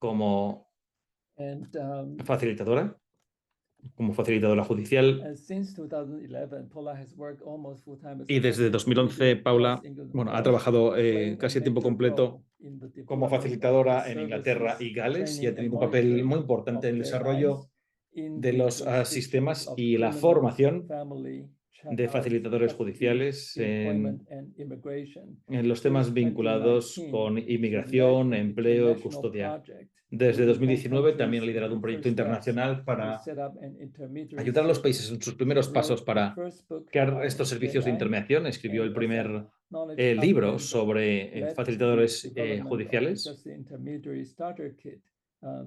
como And facilitadora, como facilitadora judicial. since 2011, Paula has worked almost full-time as Y a desde 2011, facilitator Paula, across England and bueno, ha Wales, trabajado playing a casi a tiempo major completo role in the como development of the facilitadora en Inglaterra services, y Gales y ha training and tenido un papel muy monitoring importante en of el guidelines desarrollo in de the los jurisdictions sistemas of y la criminal, formación family, de facilitadores custody, judiciales employment and immigration en los since temas vinculados 2019. con She led inmigración, an empleo y international custodia. project Desde in home 2019 también countries ha in liderado her un proyecto first steps internacional to para set up an intermediary ayudar a los países service. en sus primeros pasos Wrote the para first book crear on estos servicios de JI, intermediación. Escribió el and as primer a knowledge hub libro member, sobre led the facilitadores development of the judiciales Justice Intermediary Starter Kit,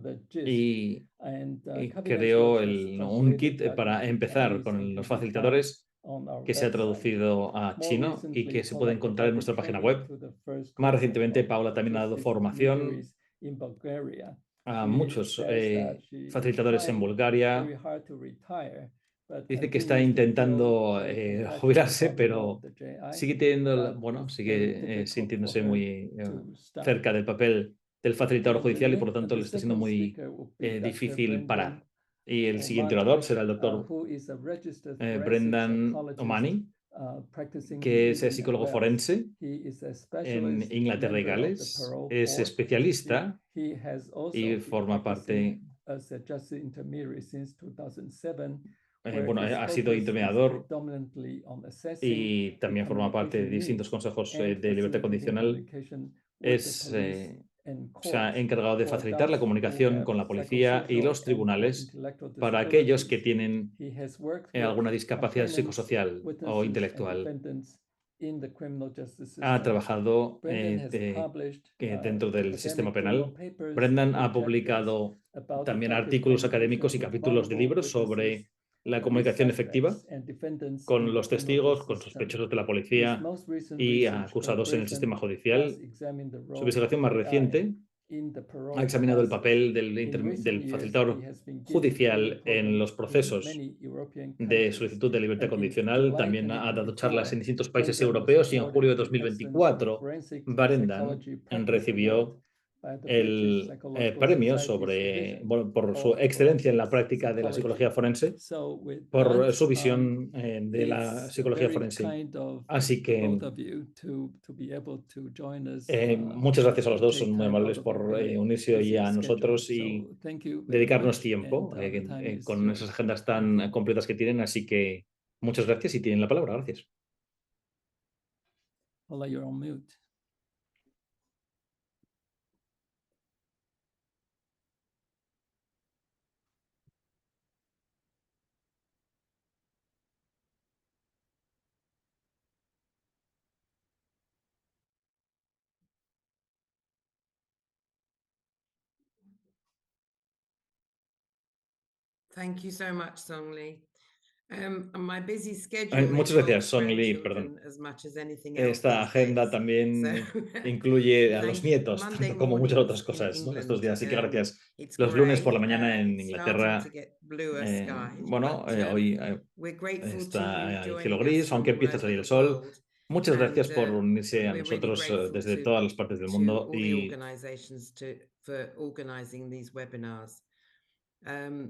the GIST, y and creó Confidential has un translated kit that para into empezar Chinese and con los can be found facilitadores on our que se ha website. traducido a More chino y recently, que se puede Paula encontrar en provided nuestra página training web. to the first Más group recientemente, of Paula también ha dado justice formación intermediaries in Bulgaria. a She muchos says that she is facilitadores en trying Bulgaria. very hard to retire, but Dice que está continues to feel intentando completely jubilarse, incapable of pero the JI, sigue teniendo, that bueno, it's very sigue difficult for sintiéndose her muy to stop. cerca del papel del facilitador And judicial y por lo tanto the le está siendo second muy speaker will be Dr. difícil Brendan parar. Y el siguiente Omani, orador será el doctor who is a registered forensic Brendan psychologist Omani, practicing in que es England and psicólogo Wales. forense He is a en specialist Inglaterra y member of the Gales, parole es board. especialista He has y also been forma practicing parte, as a justice intermediary since 2007, bueno, his ha sido focus is intermediador predominantly on assessing y the también forma parte de communication distintos needs consejos and de libertad facilitating condicional. communication with the Es, police and se ha courts encargado de for facilitar la adults who comunicación have con la policía y psychosocial los and or tribunales intellectual para aquellos que disabilities. tienen He has worked with alguna discapacidad complainants, psicosocial o witnesses, and intelectual. defendants in the criminal justice Ha system. trabajado Brendan has published dentro del sistema academic journal penal. papers Brendan and ha chapters publicado about también effective artículos communication académicos y with capítulos de vulnerable libros witnesses, sobre la with comunicación efectiva suspects and defendants in con the los criminal testigos, justice con system. sospechosos de la His policía most recent y research acusados en el collaboration sistema has judicial. examined the Su role of investigación más JI reciente in the ha parole examinado el process. papel In recent del years, he facilitador has been giving training judicial en programs los in procesos many European de countries. solicitud de libertad And in condicional. July También ha dado charlas en 2024, distintos países Brendan was europeos y en julio awarded de the Excellence in 2024, Forensic Brendan Psychology Practice Award recibió by the British el Psychological premio Society's sobre, Division bueno, por su of excelencia en la Forensic práctica de la psicología Psychology. forense, So with por that, su visión de la it's psicología very forense. kind of Así the que both of you to be able to join us, muchas gracias a los to dos, take son muy time out amables of your por very unirse hoy busy a schedule. nosotros y So thank you very dedicarnos much, and tiempo the time is con esas yours. agendas Thank tan you. completas que tienen. Así que muchas gracias y tienen la palabra. Gracias. Paula, you're on mute. Thank you so much, Song Lee. My busy schedule Muchas gracias, involves Song Lee, grandchildren perdón. as much as anything else Esta these agenda days. también So, incluye a los thank you. nietos, Monday tanto como muchas otras mornings in cosas, ¿no? Estos England, días. Así que gracias. it's Los lunes por la grey, mañana en starting to Inglaterra, get bluer skies, bueno, but hoy we're grateful to you está el cielo joining us gris, aunque from all empieza a over salir the el sol. world. Muchas gracias And por unirse a we're really nosotros grateful desde to todas las partes del mundo all the y, organizations for organizing these webinars.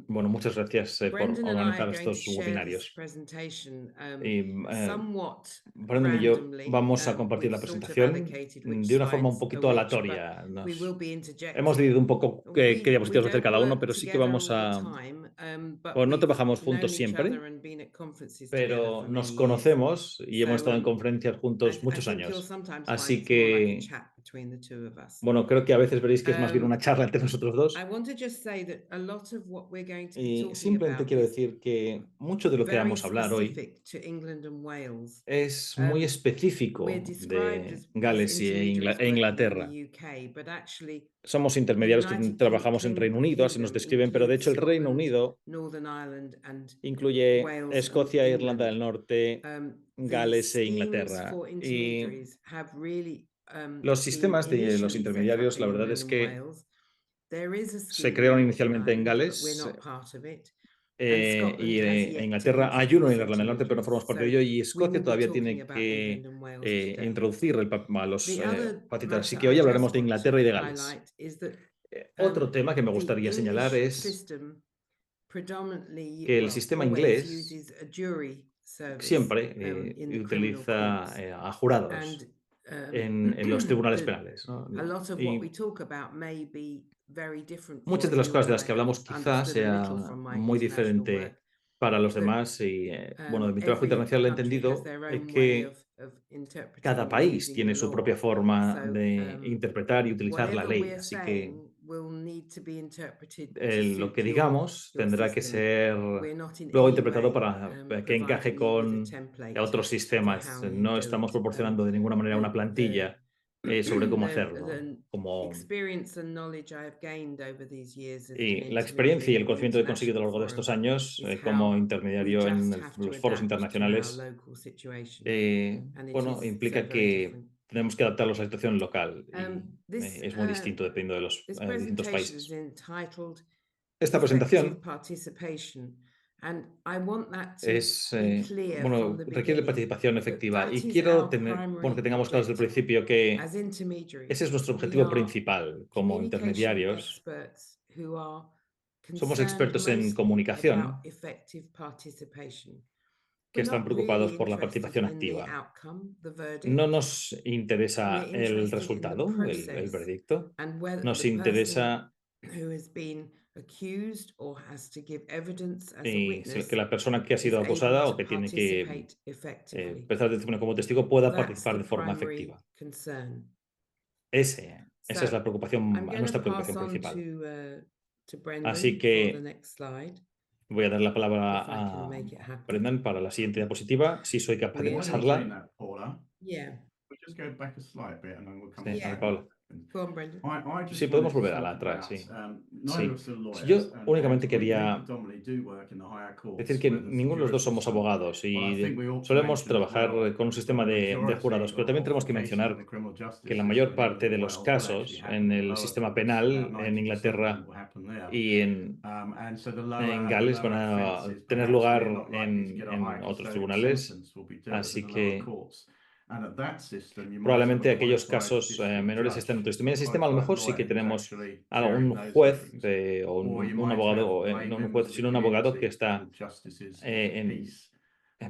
bueno, muchas gracias por Brendan and I organizar are going to estos share this webinarios. presentation Y somewhat Brendan y yo randomly. vamos a compartir la We've sort of presentación allocated which de una forma un slides are poquito which, aleatoria. but we will be Hemos interjecting. dividido un poco qué We diapositivas va a hacer don't cada uno, work pero sí que together vamos all the a... time, but Bueno, no we've trabajamos juntos known each siempre, other and been at conferences together pero for nos many years. conocemos y hemos So estado en conferencias juntos I muchos think you'll años. sometimes find Así it's more like a que, chat between the two of us. bueno, creo que a veces veréis que es más bien una charla entre nosotros dos. I want to just say that a lot of what we're going to be Y talking simplemente about quiero is decir que mucho de lo que very vamos a hablar hoy specific to England and Wales. es muy específico We're described de as Gales intermediaries e working in Inglaterra. the UK, but actually Somos the intermediarios que United trabajamos en Reino Unido, así nos Kingdom describen, pero de includes hecho el Reino Scotland, Unido Northern Ireland, and incluye Wales Escocia, and Irlanda del England. Norte, The Gales e schemes Inglaterra. for Y intermediaries have really los been sistemas de los initially set up intermediarios, la in verdad England es and que Wales. There is a se scheme crearon in Northern inicialmente en Ireland, but we're Gales not part of it. And y Scotland has en yet to Inglaterra. Hay uno en introduce Irlanda del Norte, pero no formamos intermediaries. parte de So ello. Y we Escocia will be todavía talking tiene about que England and Wales today. introducir a los The other facilitadores. Así matter que hoy I hablaremos just de want Inglaterra to y de Gales. highlight is that Otro tema que me the gustaría señalar English es system predominantly, que el well, sistema always inglés uses a jury service siempre in the criminal utiliza courts. a jurados en los tribunales penales, ¿no? A lot of what we Y talk about may be very different muchas for de las you, cosas de and las I que have hablamos quizás understood a sea little from my muy international diferente work, para los but demás y, bueno, de mi trabajo every internacional he country has entendido their own way que of interpreting cada and país using tiene the su law. propia forma So, de interpretar y utilizar la whatever ley. we're Así que saying will need to be interpreted to lo que suit digamos your tendrá que system. ser We're not in luego any interpretado way para que encaje providing you with a con template otros for sistemas. how you No do estamos it. proporcionando de ninguna manera una plantilla sobre cómo hacerlo. The Como, experience and knowledge I have gained over these years as an y la experiencia y el intermediary in conocimiento que he conseguido a lo international largo de estos forum años is como how we intermediario en just have to los foros adapt to our internacionales, local situation. And it bueno, is so implica very que different. tenemos que adaptarlos a la situación local y This es muy distinto dependiendo de los this distintos presentation is países. entitled Esta Effective presentación Participation, and I want that to es, be clear from bueno, the requiere beginning. participación That efectiva y is quiero our tener, bueno, que primary tengamos claro desde el objective. principio que As intermediaries, ese es nuestro we objetivo are principal como communication intermediarios. experts who are Somos concerned expertos en mostly comunicación about effective participation. que We're están not preocupados really por la interested participación in the activa. outcome, the verdict. No nos interesa We're el interested in the resultado, el process veredicto. and whether Nos the person interesa who has been accused or has to give evidence as a witness que la persona que ha is sido able acusada o to que tiene que participate effectively. prestar testimonio como testigo pueda That's participar the de forma primary efectiva. concern. Esa es So la preocupación, I'm going to nuestra pass preocupación on principal. to Así Brendan for the que next slide, voy a dar la palabra if I can a make it happen. Brendan para la siguiente diapositiva, si soy capaz de We- While you're doing pasarla. that, Paula, Yeah, we just go back a slight bit and then we'll come Sí, on Yeah. to Paula. that. go on, Brendan. I just Sí, podemos wanted to volver a la talk atrás, about, sí. neither of us are Sí, lawyers, yo and únicamente we quería predominantly do work in the higher courts, decir que where there's ninguno de los dos juries and somos so on. abogados But I think y we ought to solemos mention as trabajar well con un sistema that the de majority jurados, pero también of tenemos que cases in mencionar the criminal justice que la system mayor in parte de England and los Wales will actually casos happen en in el lower sistema courts. penal About en 90% of Inglaterra them will happen there. y And so the en Gales van a offences, tener perhaps lugar we're not likely to get a high en otros custodial tribunales, sentence will be dealt with así in the lower que courts. And at that system, you might have probablemente a aquellos qualified casos district menores judge, estén en otro sistema. En el a sistema a lo qualified mejor sí lawyer que who's tenemos actually a chairing un those juez hearings. o Or you un might abogado, have lay no un members juez, of the sino un abogado que community está called justices of the en, peace,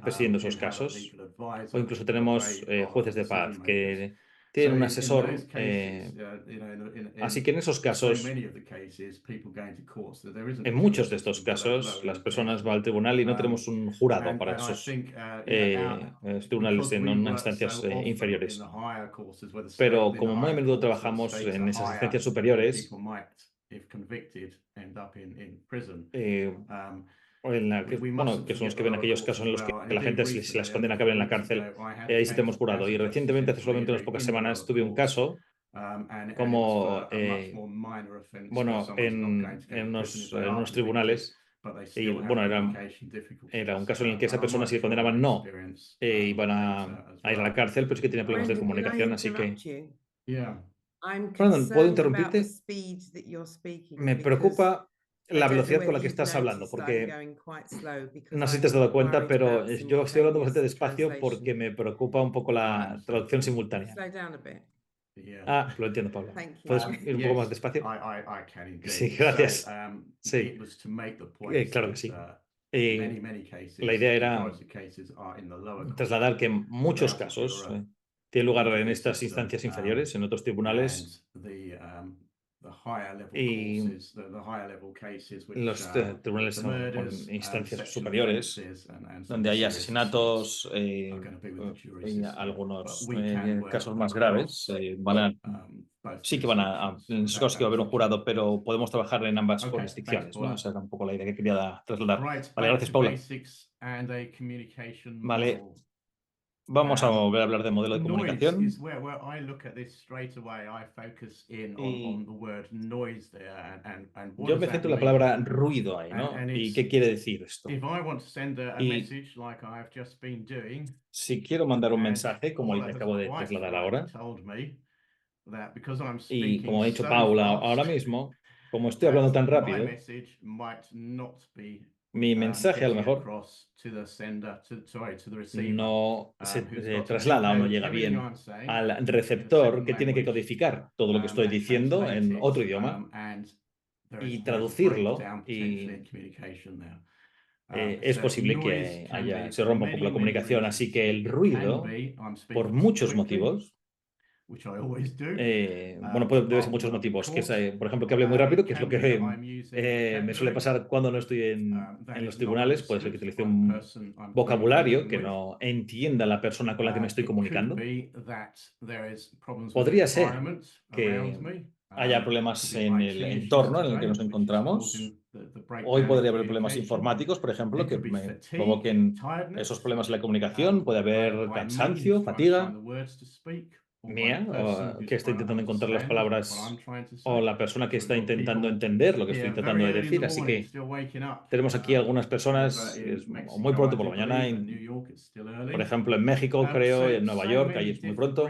presidiendo who esos have a casos. legal O advisor incluso or a tenemos way of jueces de decision paz makers. que So tienen un in those asesor. cases, Así que en esos so casos, many of the cases, people going to court, so there isn't en a jury muchos de estos system for those casos, lower las end personas cases. van al tribunal y no tenemos un jurado para And I esos think, tribunales because en we unas work instancias so often in inferiores. the higher courses where the Pero state, in como the muy a higher menudo courts, where the trabajamos stakes en are esas higher, instancias superiores, people might, if convicted, end up in prison. o en la que, We bueno, mustn't que son los forget que the ven lower aquellos courts casos as en los que well. And la gente indeed, se las recently, condena a a caber en la few weeks cárcel, ago, I had ahí a sí case tenemos as jurado. Y a justice recientemente, hace in solamente unas Leedbury pocas in the semanas, lower tuve un courts. caso And it was como for a much more minor offence where bueno, someone's not going to go to prison if they en are unos convicted, tribunales, but they y still have bueno, communication era difficulties. un caso en el que esa And I'm persona, not si le sure condenaban that no, experience iban later as a ir a la well. cárcel, pero sí que tenía problemas de Brendan, can I comunicación, así que, interrupt you? Yeah. I'm Brandon, ¿puedo concerned about the interrumpirte? speed that you're speaking Me because preocupa I la don't know velocidad con whether la que you've estás hablando, noticed that I'm porque going quite slow because no sé si te has I'm dado cuenta, worried pero about yo estoy hablando bastante simultaneous despacio porque translation. me preocupa un poco I la understand. traducción simultánea. Slow down a bit. Yeah. Lo entiendo, Pablo. Thank you. ¿Puedes ir un poco más Yes, despacio? I can indeed. Sí, gracias. So, Sí, it was to make the point claro que sí. that Y many cases, la idea the era majority of cases are in the lower courts trasladar que muchos without a casos juror tienen lugar in en the estas system, instancias inferiores, en otros tribunales, and the higher level y courses, the higher level cases, which los tribunales the son murders, instancias sexual superiores, offences, and some donde hay serious asesinatos assaults are going to be with the jury y system. algunos But we can work casos más graves, both sí que van a, jurisdictions. en esos casos que va a haber un jurado, pero podemos trabajar en ambas Okay, jurisdicciones, thanks, ¿no? Paula. Esa era un poco la idea que quería trasladar. Right, Vale, back gracias, to Paula. basics and a communication Vale, model. vamos a volver a hablar de modelo de Noise comunicación. is where I look at this straight away. I focus in on the word noise there and what Yo does me that centro en la mean? palabra ruido ahí, ¿no? And ¿Y it's, qué quiere decir esto? if I want to send a Y message like I've just been doing, si quiero mandar un and mensaje, como el Paula que has acabo de quite trasladar rightly ahora, told me that because I'm y speaking como ha dicho so Paula fast, ahora mismo, como estoy hablando that tan my rápido, message might not be mi mensaje a lo getting mejor across to the sender, to the receiver, no se who's got to traslada o no decode llega everything bien I'm saying al in a receptor second que tiene que language, codificar todo lo que estoy and diciendo en translate otro it, idioma and there y is a traducirlo, breakdown y potentially in communication there. es So posible noise que can be se for rompa un poco la many comunicación. Así reasons. que el It can ruido, be I'm por speaking muchos too quickly, motivos, which I always do. bueno, debe ser muchos motivos. Que es, por ejemplo, que hable muy rápido, que es lo que me suele pasar cuando no estoy en los tribunales. Puede ser que utilice un vocabulario que no entienda la persona con la que me estoy comunicando. Podría ser que haya problemas en el entorno en el que nos encontramos. Hoy podría haber problemas informáticos, por ejemplo, que me provoquen esos problemas en la comunicación. Puede haber cansancio, fatiga mía, o que está intentando encontrar las palabras, o la persona que está intentando entender lo que estoy tratando de decir. Así que tenemos aquí algunas personas, es muy pronto por la mañana, por ejemplo, en México, creo, y en Nueva York, ahí es muy pronto.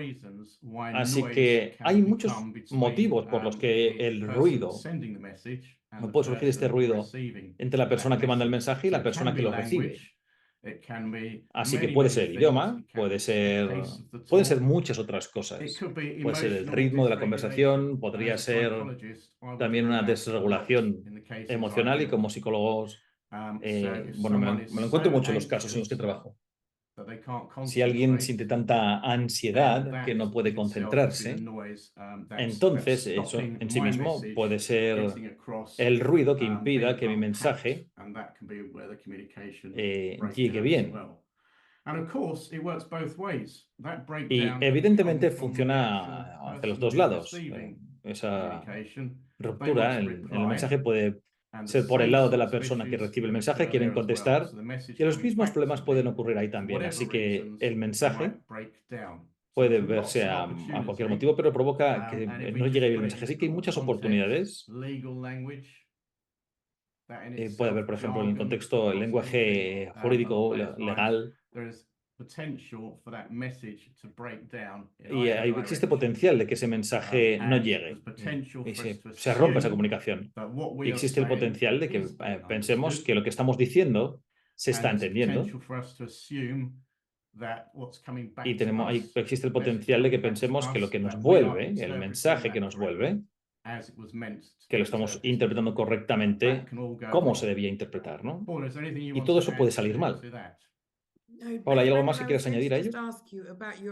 Así que hay muchos motivos por los que el ruido, no puede surgir este ruido entre la persona que manda el mensaje y la persona que lo recibe. Así que puede ser el idioma, pueden ser muchas otras cosas. Puede ser el ritmo de la conversación, podría ser también una desregulación emocional, y como psicólogos, bueno, me lo encuentro mucho en los casos en los que trabajo. Si alguien siente tanta ansiedad que no puede concentrarse, entonces eso en sí mismo puede ser el ruido que impida que mi mensaje llegue bien. Y evidentemente funciona hacia los dos lados. Esa ruptura en el mensaje puede ser por el lado de la persona que recibe el mensaje, quieren contestar, y los mismos problemas pueden ocurrir ahí también. Así que el mensaje puede verse a cualquier motivo, pero provoca que no llegue bien el mensaje. Así que hay muchas oportunidades. Puede haber, por ejemplo, en el contexto, el lenguaje jurídico, legal, y existe potencial de que ese mensaje no llegue y se rompa esa comunicación. Y existe el potencial de que pensemos que lo que estamos diciendo se está entendiendo. Y existe el potencial de que pensemos que lo que nos vuelve, el mensaje que nos vuelve, que lo estamos interpretando correctamente como se debía interpretar, ¿no? Y todo eso puede salir mal. Paula, ¿hay algo más que quieras añadir a ello?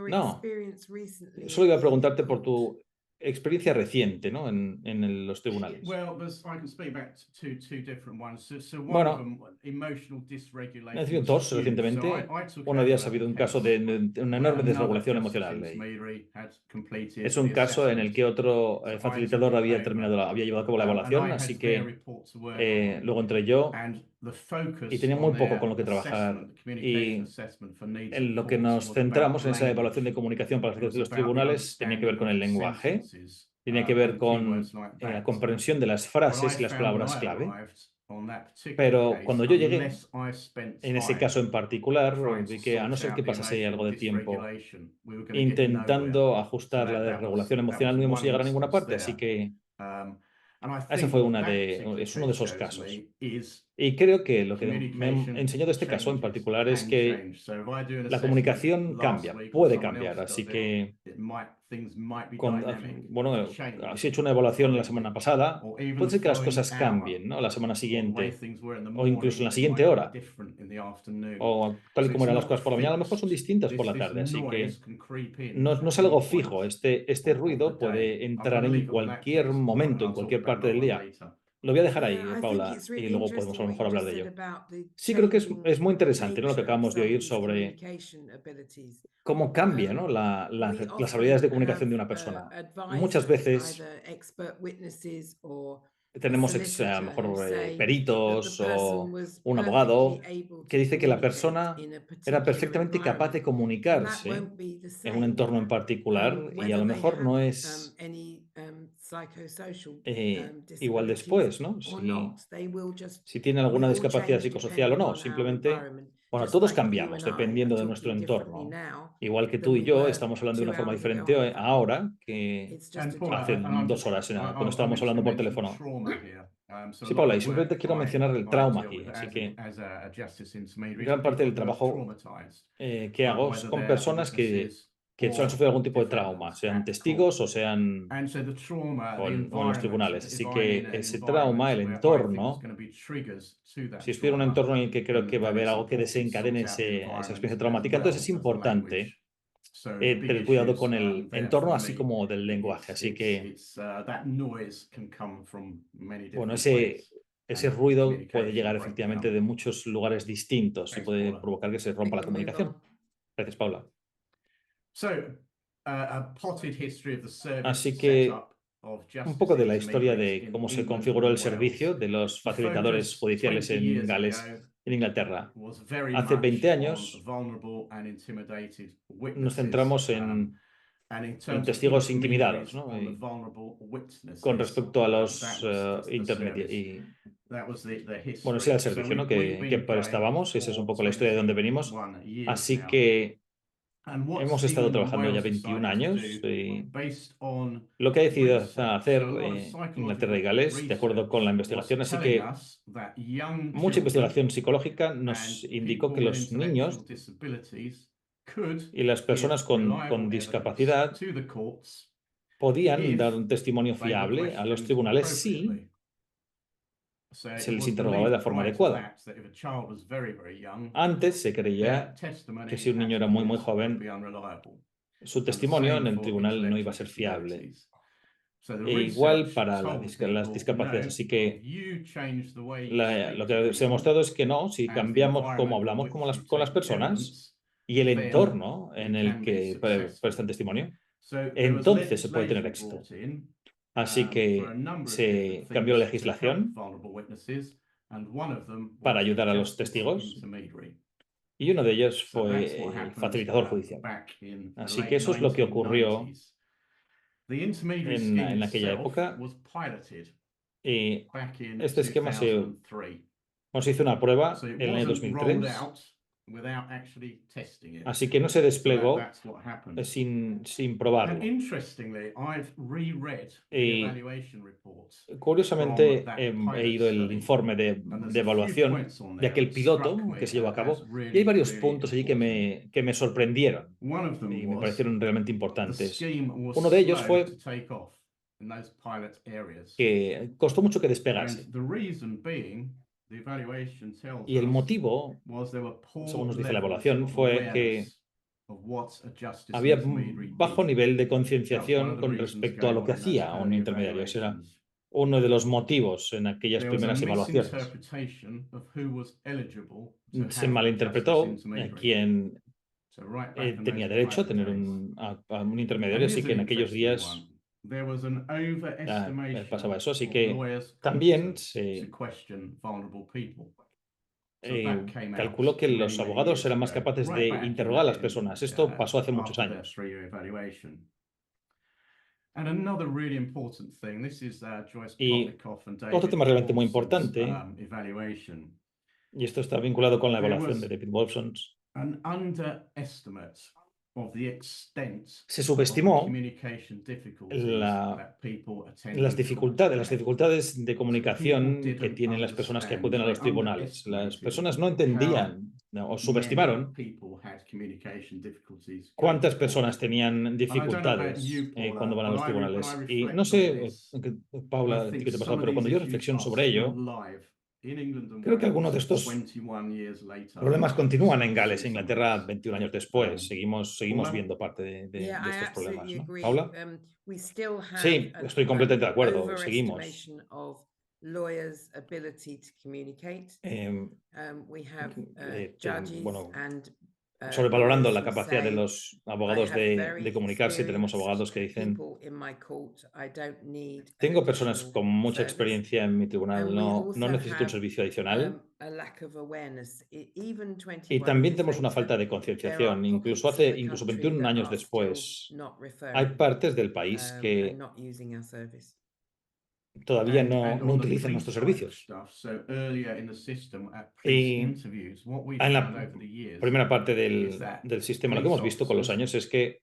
No. Solo iba a preguntarte por tu experiencia reciente, ¿no? en los tribunales. Bueno, he tenido dos recientemente. Uno día ha habido un caso de una enorme desregulación emocional. Es un caso en el que otro facilitador había llevado a cabo la evaluación, así que luego entré yo y tenía muy poco con lo que trabajar. Y en lo que nos centramos en esa evaluación de comunicación para los tribunales tenía que ver con el lenguaje, tenía que ver con la comprensión de las frases y las palabras clave. Pero cuando yo llegué, en ese caso en particular, vi que a no ser que pasase algo de tiempo intentando ajustar la desregulación emocional, no íbamos a llegar a ninguna parte. Así que esa fue es uno de esos casos. Y creo que lo que me ha enseñado este caso en particular es que la comunicación cambia, puede cambiar. Así que, bueno, si he hecho una evaluación la semana pasada, puede ser que las cosas cambien, ¿no? La semana siguiente, o incluso en la siguiente hora, o tal y como eran las cosas por la mañana, a lo mejor son distintas por la tarde. Así que no es algo fijo. Este ruido puede entrar en cualquier momento, en cualquier parte del día. Lo voy a dejar ahí, Paula, y luego podemos a lo mejor hablar de ello. Sí, creo que es muy interesante, ¿no? Lo que acabamos de oír sobre cómo cambia, ¿no? las habilidades de comunicación de una persona. Muchas veces tenemos a lo mejor peritos o un abogado que dice que la persona era perfectamente capaz de comunicarse en un entorno en particular, y a lo mejor no es igual después, ¿no? Si tiene alguna discapacidad psicosocial o no. Simplemente, bueno, todos cambiamos dependiendo de nuestro entorno. Igual que tú y yo estamos hablando de una forma diferente ahora que hace 2 horas cuando estábamos hablando por teléfono. Sí, Paula, y simplemente quiero mencionar el trauma aquí. Así que gran parte del trabajo que hago es con personas que han sufrido algún tipo de trauma, sean testigos o sean o en los tribunales. Así que ese trauma, el entorno, si estoy en un entorno en el que creo que va a haber algo que desencadene esa experiencia traumática, entonces es importante tener cuidado con el entorno, así como del lenguaje. Así que, bueno, ese ruido puede llegar efectivamente de muchos lugares distintos y puede provocar que se rompa la comunicación. Gracias, Paula. Así que un poco de la historia de cómo se configuró el servicio de los facilitadores judiciales en Gales, en Inglaterra. Hace 20 años nos centramos en testigos intimidados, ¿no? Con respecto a los intermediarios. Bueno, ese era el servicio, ¿no? que prestábamos. Esa es un poco la historia de dónde venimos. Así que hemos estado trabajando ya 21 años y lo que ha decidido hacer Inglaterra y Gales, de acuerdo con la investigación, así que mucha investigación psicológica nos indicó que los niños y las personas con discapacidad podían dar un testimonio fiable a los tribunales si se les interrogaba de la forma adecuada. Antes se creía que si un niño era muy joven, su testimonio en el tribunal no iba a ser fiable. E igual para las discapacidades. Así que lo que se ha demostrado es que no, si cambiamos cómo hablamos con las personas y el entorno en el que prestan testimonio, entonces se puede tener éxito. Así que se cambió la legislación para ayudar a los testigos y uno de ellos fue el facilitador judicial. Así que eso es lo que ocurrió en aquella época. Y este esquema se hizo una prueba en el año 2003. Así que no se desplegó sin probarlo. Y curiosamente he leído el informe de evaluación de aquel piloto que se llevó a cabo y hay varios puntos allí que me sorprendieron y me parecieron realmente importantes. Uno de ellos fue que costó mucho que despegase. Y el motivo, según nos dice la evaluación, fue que había un bajo nivel de concienciación con respecto a lo que hacía un intermediario. Ese era uno de los motivos en aquellas primeras evaluaciones. Se malinterpretó quién tenía derecho a tener a un intermediario, así que en aquellos días pasaba eso. Así que también se calculó que los abogados eran más capaces de interrogar a las personas. Esto pasó hace muchos años. Y otro tema realmente muy importante, y esto está vinculado con la evaluación de David Wolfson, se subestimó las dificultades de comunicación que tienen las personas que acuden a los tribunales. Las personas no entendían o subestimaron cuántas personas tenían dificultades cuando van a los tribunales. Y no sé, Paula, ¿qué te ha pasado? Pero cuando yo reflexiono sobre ello, creo que algunos de estos problemas continúan en Gales, Inglaterra, 21 años después. Seguimos viendo parte de estos problemas, ¿no? Paula. Sí, estoy completamente de acuerdo. Seguimos. Sobrevalorando la capacidad de los abogados de comunicarse. Tenemos abogados que dicen: tengo personas con mucha experiencia en mi tribunal, no necesito un servicio adicional. Y también tenemos una falta de concienciación. Incluso 21 años después, hay partes del país que todavía no utilizan nuestros servicios. Y en la primera parte del sistema, lo que hemos visto con los años es que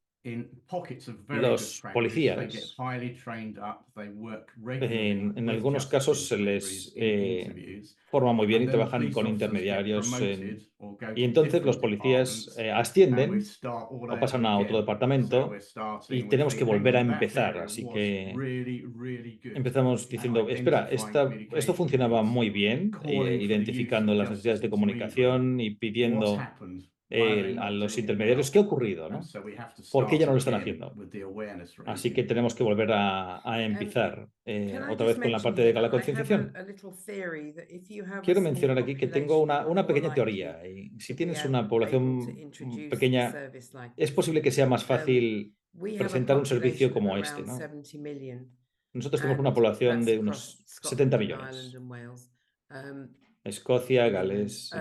Los policías, en algunos casos, se les forma muy bien y trabajan con intermediarios. Y entonces los policías ascienden o pasan a otro departamento y tenemos que volver a empezar. Así que empezamos diciendo, espera, esto funcionaba muy bien, identificando las necesidades de comunicación y pidiendo a los intermediarios qué ha ocurrido, ¿no? ¿Por qué ya no lo están haciendo? Así que tenemos que volver a empezar Can I otra just vez con la mention parte de here la that I have concienciación. a little theory that if you have a Quiero small mencionar aquí que tengo population, you're una more pequeña likely teoría. Y si to be tienes una able to población introduce a pequeña, service like es this. posible que sea más fácil We have a presentar un servicio population of como este, around ¿no? 70 million, Nosotros tenemos una and población that's de across unos 70 Scotland and Ireland millones. and Wales, Escocia, and England. Gales,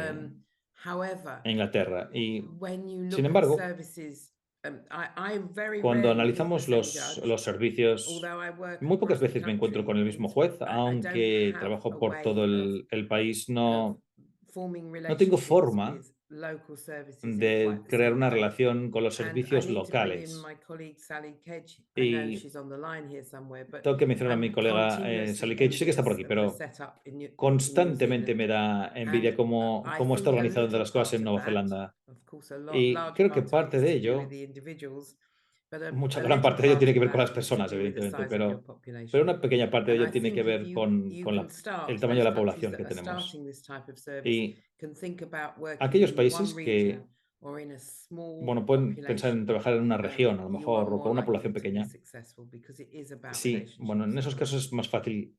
However, e Inglaterra. Y, when you sin look at embargo, services, I very cuando rarely meet the analizamos same judge. los servicios, Although I work muy pocas across the veces me encuentro country con el mismo and juez, I don't aunque have a trabajo por todo way of el país, forming no tengo relationships forma with local services in de quite the crear same una way. relación con los And I servicios need to bring in locales. my colleague Sally Kedge. I know Y she's on the line here somewhere, but tengo que mencionar a mi I'm colega continuously Sally Cage, sé que está por envious aquí, of the pero setup in New constantemente Zealand. me da envidia And I cómo está think a organizado de little las cosas part en of Nueva that, Zelanda. of course, a Y large creo que part of it parte is de to do with ello, the individuals, but mucha a gran little parte de ello part tiene que of ver con las that is to personas, do with the evidentemente, size of your pero population. una pequeña parte de And I ello tiene que think if ver you con can start, el tamaño de those la countries población that que are tenemos. starting this type of service Y can think about working aquellos in países one que, region or in a small bueno, pueden pensar en population, trabajar en una región, a lo you are mejor, o more con una likely población to be pequeña. successful because it is about Sí, bueno, en relationships. esos casos es más fácil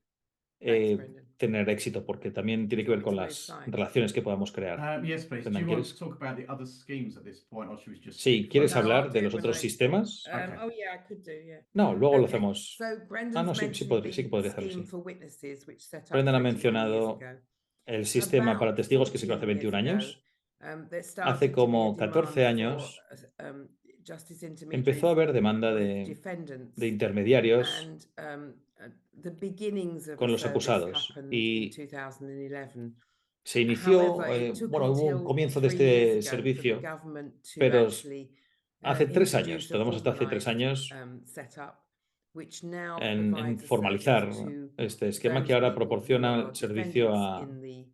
Thanks, Brendan. tener éxito, porque también Do tiene you que ver want me con to move las slides? relaciones que podamos crear. Yes, please. Do Brendan, you want ¿quieres? to talk about the other schemes at this point, or should we just Sí, stick ¿quieres focus? No, I'll hablar de do it los when otros I. sistemas? Okay. Oh yeah, I could do, yeah. No, luego lo Okay, hacemos. so Brendan's No, sí mentioned sí que the podría hacerlo, scheme sí. for witnesses, which set up Brendan ha 21 years mencionado ago. el sistema para About testigos que se creó 14 hace years 21 ago, años. there Hace started to be a como 14 demand for años justice empezó a intermediaries haber demanda with de defendants, intermediarios and the beginnings of a con los service acusados. happened in Y 2011. se inició, However, it took bueno, hubo un until comienzo de 3 years este ago for the servicio, government to pero actually hace 3 años, introduce a tardamos hasta hace 3 formalized años setup, which now en provides a service formalizar to este esquema que those ahora people who proporciona are el servicio defendants a in the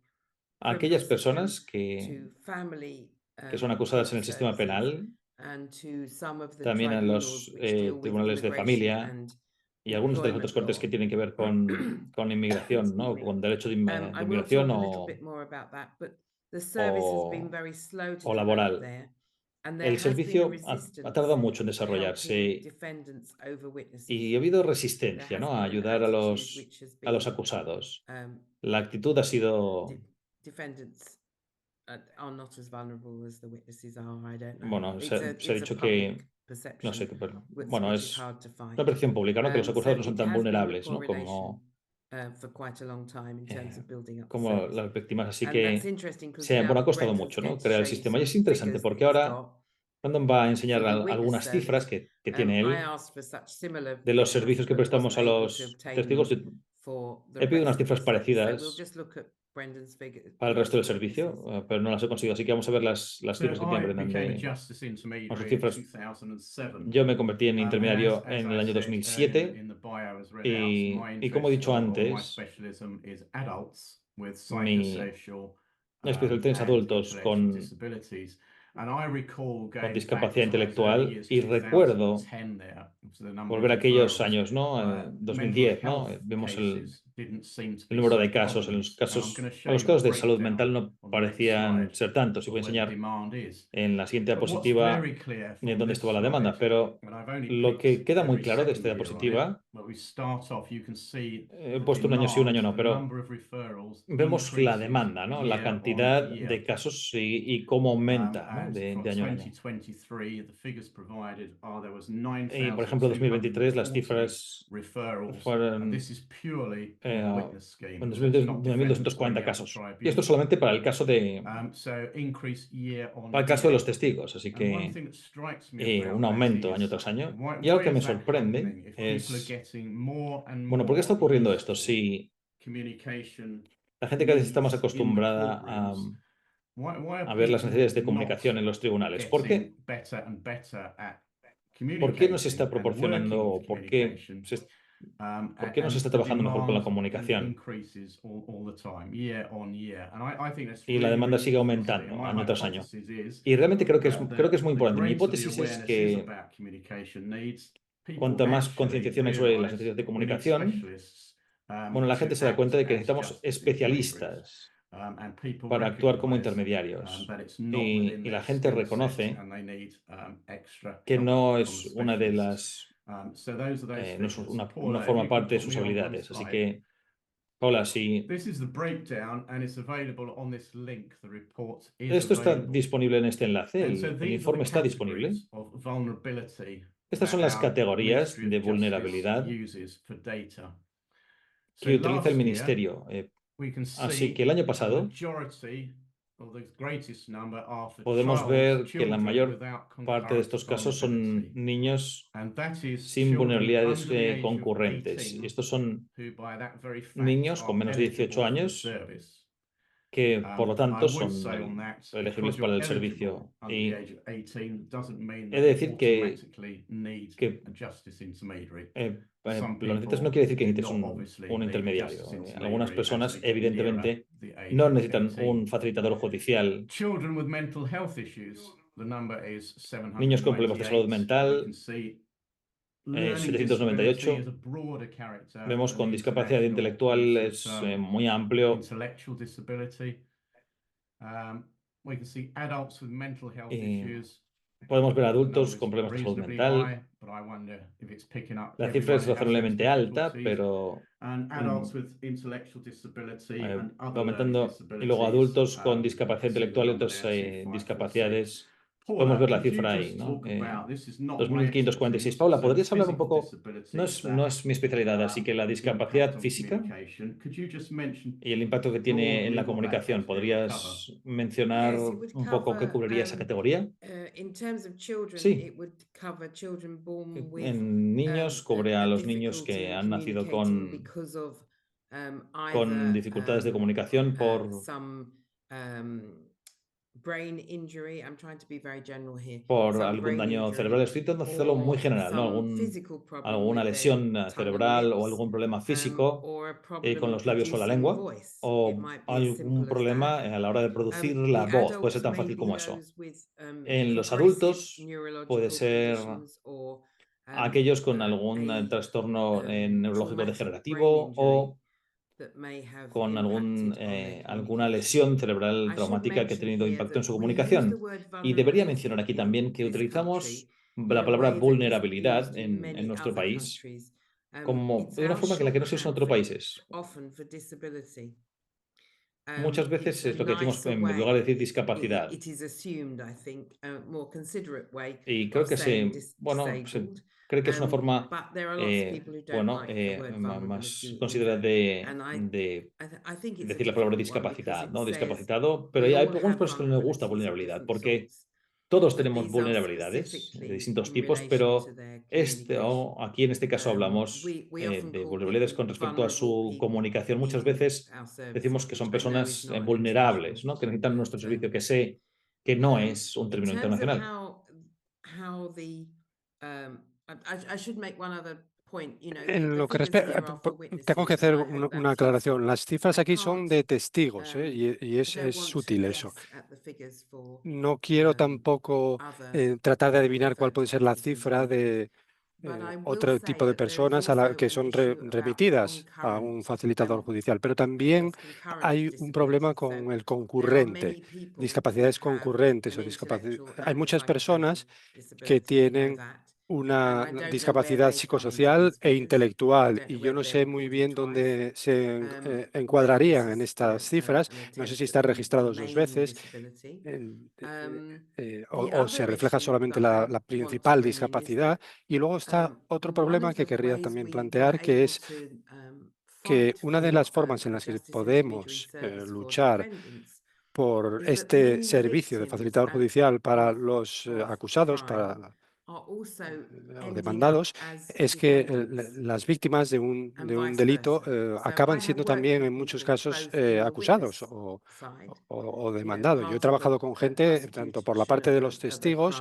aquellas criminal system, personas to family que son acusadas en court el sistema services, penal, and to some of the también en tribunals los which deal with tribunales de immigration familia and y algunas de las employment otras cortes law. que tienen que ver con inmigración, ¿no? Excuse me. Con derecho de I will inmigración talk a little bit more about that, but the service has been very slow to o develop laboral. there, and there El has been a servicio ha resistance tardado mucho en to helping desarrollarse defendants over witnesses. y ha habido There resistencia, has ¿no? A been an ayudar a attitude which has los been acusados. La actitud ha sido, defendants are not as vulnerable as the witnesses are. I don't know. bueno, se ha It's a dicho public que, perception, no sé, which bueno, is es hard to find. una percepción pública, ¿no? Que los So acusados no son it tan has been a vulnerables, poor ¿no? relation for quite a long time in terms of building up the Como service. las víctimas. Así And that's que, interesting because bueno, now ha costado Brendan's mucho, going ¿no? to Crear el show you sistema. Y some es interesante figures that porque he's ahora got Brandon va a for enseñar the witness algunas cifras service. que tiene I él asked for such similar de los figures, servicios que but wasn't prestamos a able to los obtain testigos. them for the He pedido unas rest of the cifras service. So we'll parecidas just look at Brendan's figures para el resto del for servicio, witnesses. pero no las he conseguido. Así que vamos a ver las cifras que tiene I Brendan became a de justice intermediary nuestras in cifras. 2007. Yo me convertí en And intermediario as en I el año said 2007 in the bio as read out, my y como he interest dicho or my antes, specialism is adults with mi psychosocial especialidad es and adultos intellectual disabilities. And I recall con going discapacidad back to those early intelectual years, y recuerdo 2010 there, so the number volver a of aquellos referrals, años, ¿no? mental 2010, ¿no? health Vemos cases didn't seem to el be número de so casos. prominent. And I'm going to show Los you a casos de salud mental breakdown no on the next parecían slide ser tantos. Y voy a of where the enseñar demand is. en la siguiente But what's diapositiva very clear de from dónde this estaba la demanda, slide, pero and I've only lo que picked queda muy every claro de second esta year on it, diapositiva, but we start off, you can see he the puesto un año sí, un año demand, no, the pero number of referrals vemos la increases demanda, ¿no? La year cantidad on year. de casos y cómo aumenta, ¿no? And De from año en año. 2023, the figures provided are there was Y, por ejemplo, 2023 las 9,240 cifras referrals, and fueron this is purely on the witness scheme. So en it's not defendants or 9.240 any other casos. Y esto tribunal. es solamente para el caso So increase year on para el caso de year. los testigos, así And one que thing that strikes me about un that aumento año is, tras año. Y algo why que me is that sorprende happening if people are es, getting more and bueno, ¿por qué está more ocurriendo used esto? to Si communication la gente cada vez está más needs in the acostumbrada courtrooms, why a are ver las people necesidades de not comunicación en los tribunales. ¿Por qué? getting better and better at ¿Por qué no se está proporcionando o por qué no se está trabajando mejor con la comunicación? Y la demanda sigue aumentando año tras año. Y realmente creo que es muy importante. Mi hipótesis es que cuanta más concienciación hay sobre las necesidades de comunicación, bueno, la gente se da cuenta de que necesitamos especialistas para actuar como intermediarios. Y la gente reconoce que no es una de las no es no forma parte de sus habilidades. Así que, Paula, si esto está disponible en este enlace, el informe está disponible. Estas son las categorías de vulnerabilidad que utiliza el ministerio. Así que el año pasado podemos ver que la mayor parte de estos casos son niños sin vulnerabilidades concurrentes. Estos son niños con menos de 18 años que, por lo tanto, son elegibles para el servicio. Y he de decir que lo necesitas no quiere decir que necesites un intermediario. Algunas personas, evidentemente, no necesitan un facilitador judicial. Niños con problemas de salud mental, 798. Vemos con discapacidad intelectual, es muy amplio. Podemos ver adultos con problemas de salud mental. La cifra es razonablemente alta, pero aumentando. Y luego adultos con discapacidad intelectual y otras discapacidades. Podemos ver la cifra ahí, ¿no? 2.546. Paula, ¿podrías hablar un poco? No es mi especialidad, así que la discapacidad física y el impacto que tiene en la comunicación. ¿Podrías mencionar un poco qué cubriría esa categoría? Sí. En niños, cubre a los niños que han nacido con dificultades de comunicación por algún daño cerebral. Estoy intentando hacerlo muy general, ¿no? Alguna lesión cerebral o algún problema físico con los labios o la lengua, o algún problema a la hora de producir la voz. Puede ser tan fácil como eso. En los adultos puede ser aquellos con algún trastorno neurológico degenerativo o con alguna lesión cerebral traumática que ha tenido impacto en su comunicación. Y debería mencionar aquí también que utilizamos la palabra vulnerabilidad en nuestro país como de una forma que la que no se usa en otros países. Muchas veces es lo que decimos en lugar de decir discapacidad. Y creo que se cree que es una forma más considerada de decir la palabra discapacidad, ¿no? Discapacitado, pero hay algunas personas que no les gusta vulnerabilidad, porque todos tenemos vulnerabilidades de distintos tipos, pero aquí en este caso hablamos de vulnerabilidades con respecto a su comunicación. Muchas veces decimos que son personas vulnerables, ¿no? Que necesitan nuestro servicio, que sé que no es un término internacional. En lo que tengo que hacer una aclaración. Las cifras aquí son de testigos, y es sutil eso. No quiero tampoco tratar de adivinar cuál puede ser la cifra de otro tipo de personas que son remitidas a un facilitador judicial, pero también hay un problema con el concurrente, discapacidades concurrentes o Hay muchas personas que tienen una discapacidad psicosocial e intelectual, y yo no sé muy bien dónde se encuadrarían en estas cifras. No sé si están registrados dos veces o se refleja solamente la principal discapacidad. Y luego está otro problema que querría también plantear, que es que una de las formas en las que podemos luchar por este servicio de facilitador judicial para los acusados o demandados es que las víctimas de un delito acaban siendo también en muchos casos acusados o demandados. Yo he trabajado con gente tanto por la parte de los testigos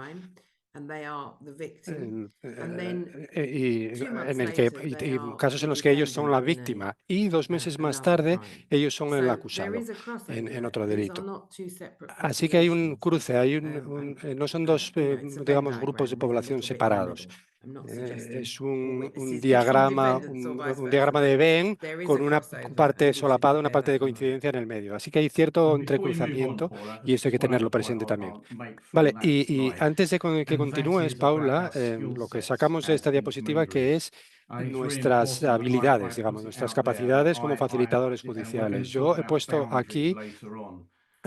y en el que y casos en los que ellos son la víctima y 2 meses más tarde ellos son el acusado en otro delito. Así que hay un cruce, no son dos, digamos, grupos de población separados. Es un diagrama de Venn con una parte solapada, una parte de coincidencia en el medio. Así que hay cierto entrecruzamiento y eso hay que tenerlo presente también. Vale, y antes de que continúes, Paula, lo que sacamos de esta diapositiva que es nuestras habilidades, digamos, nuestras capacidades como facilitadores judiciales. Yo he puesto aquí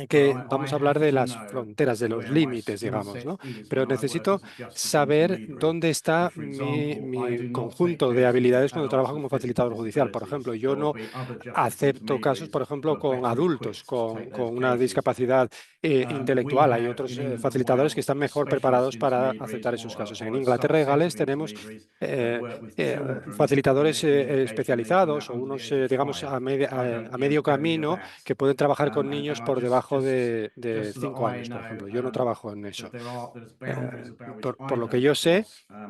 que vamos a hablar de las fronteras, de los límites, digamos, ¿no? Pero necesito saber dónde está mi conjunto de habilidades cuando trabajo como facilitador judicial. Por ejemplo, yo no acepto casos, por ejemplo, con adultos con una discapacidad intelectual. Hay otros facilitadores que están mejor preparados para aceptar esos casos. En Inglaterra y Gales tenemos facilitadores especializados o unos, digamos, a medio camino que pueden trabajar con niños por debajo de 5 años, por ejemplo. Yo no trabajo en eso. Por lo que yo sé,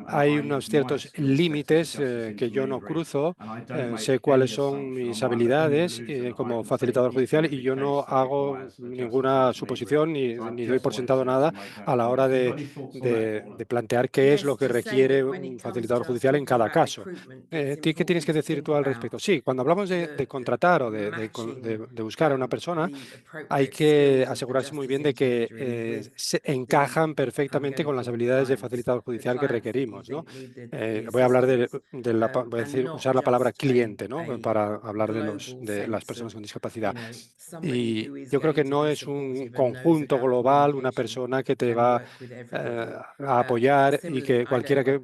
hay unos ciertos límites que yo no cruzo. Sé cuáles son mis habilidades como facilitador judicial y yo no hago ninguna suposición ni doy por sentado nada a la hora de plantear qué es lo que requiere un facilitador judicial en cada caso. ¿Qué tienes que decir tú al respecto? Sí, cuando hablamos de contratar o de buscar a una persona, hay que asegurarse muy bien de que se encajan perfectamente con las habilidades de facilitador judicial que requerimos, ¿no? Voy a hablar voy a usar la palabra cliente, ¿no? Para hablar de las personas con discapacidad. Y yo creo que no es un conjunto global, una persona que te va a apoyar y que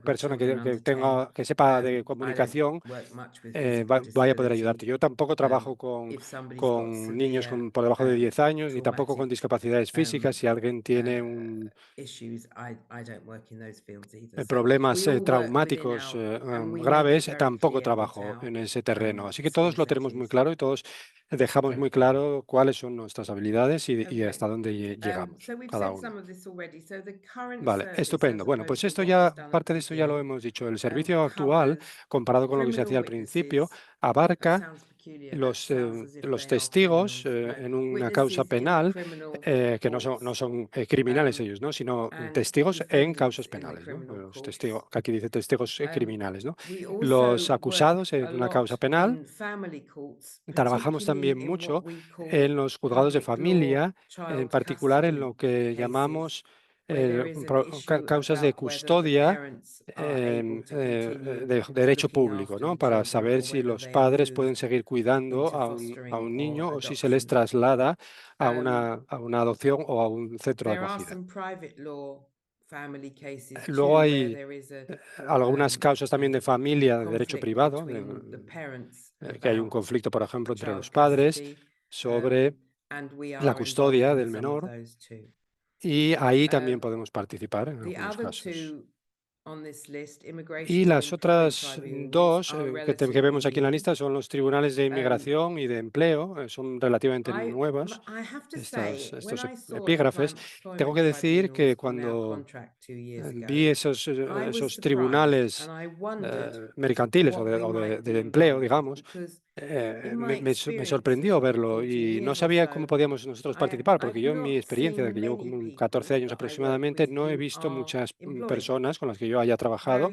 persona que sepa de comunicación vaya a poder ayudarte. Yo tampoco trabajo con niños por debajo de 10 años, ni tampoco con discapacidades físicas. Si alguien tiene problemas traumáticos graves, tampoco trabajo en ese terreno. Así que todos lo tenemos muy claro y todos dejamos muy claro cuáles son nuestras habilidades y hasta dónde llegamos cada uno. Vale, estupendo. Bueno, pues parte de esto ya lo hemos dicho. El servicio actual, comparado con lo que se hacía al principio, abarca los testigos en una causa penal, que no son criminales ellos, ¿no? Sino testigos en causas penales, ¿no? Los testigos, que aquí dice testigos criminales, ¿no? Los acusados en una causa penal. Trabajamos también mucho en los juzgados de familia, en particular en lo que llamamos causas de custodia de derecho público, ¿no? Para saber si los padres pueden seguir cuidando a un niño o si se les traslada a una adopción o a un centro de acogida. Luego hay algunas causas también de familia de derecho privado, que hay un conflicto, por ejemplo, entre los padres sobre la custodia del menor. Y ahí también podemos participar en algunos casos. Y las otras dos que vemos aquí en la lista son los tribunales de inmigración y de empleo. Son relativamente nuevas estos epígrafes. Tengo que decir que cuando vi esos tribunales mercantiles o de empleo, digamos, me sorprendió verlo y no sabía cómo podíamos nosotros participar, porque yo en mi experiencia, de que llevo como 14 años aproximadamente, no he visto muchas personas con las que yo haya trabajado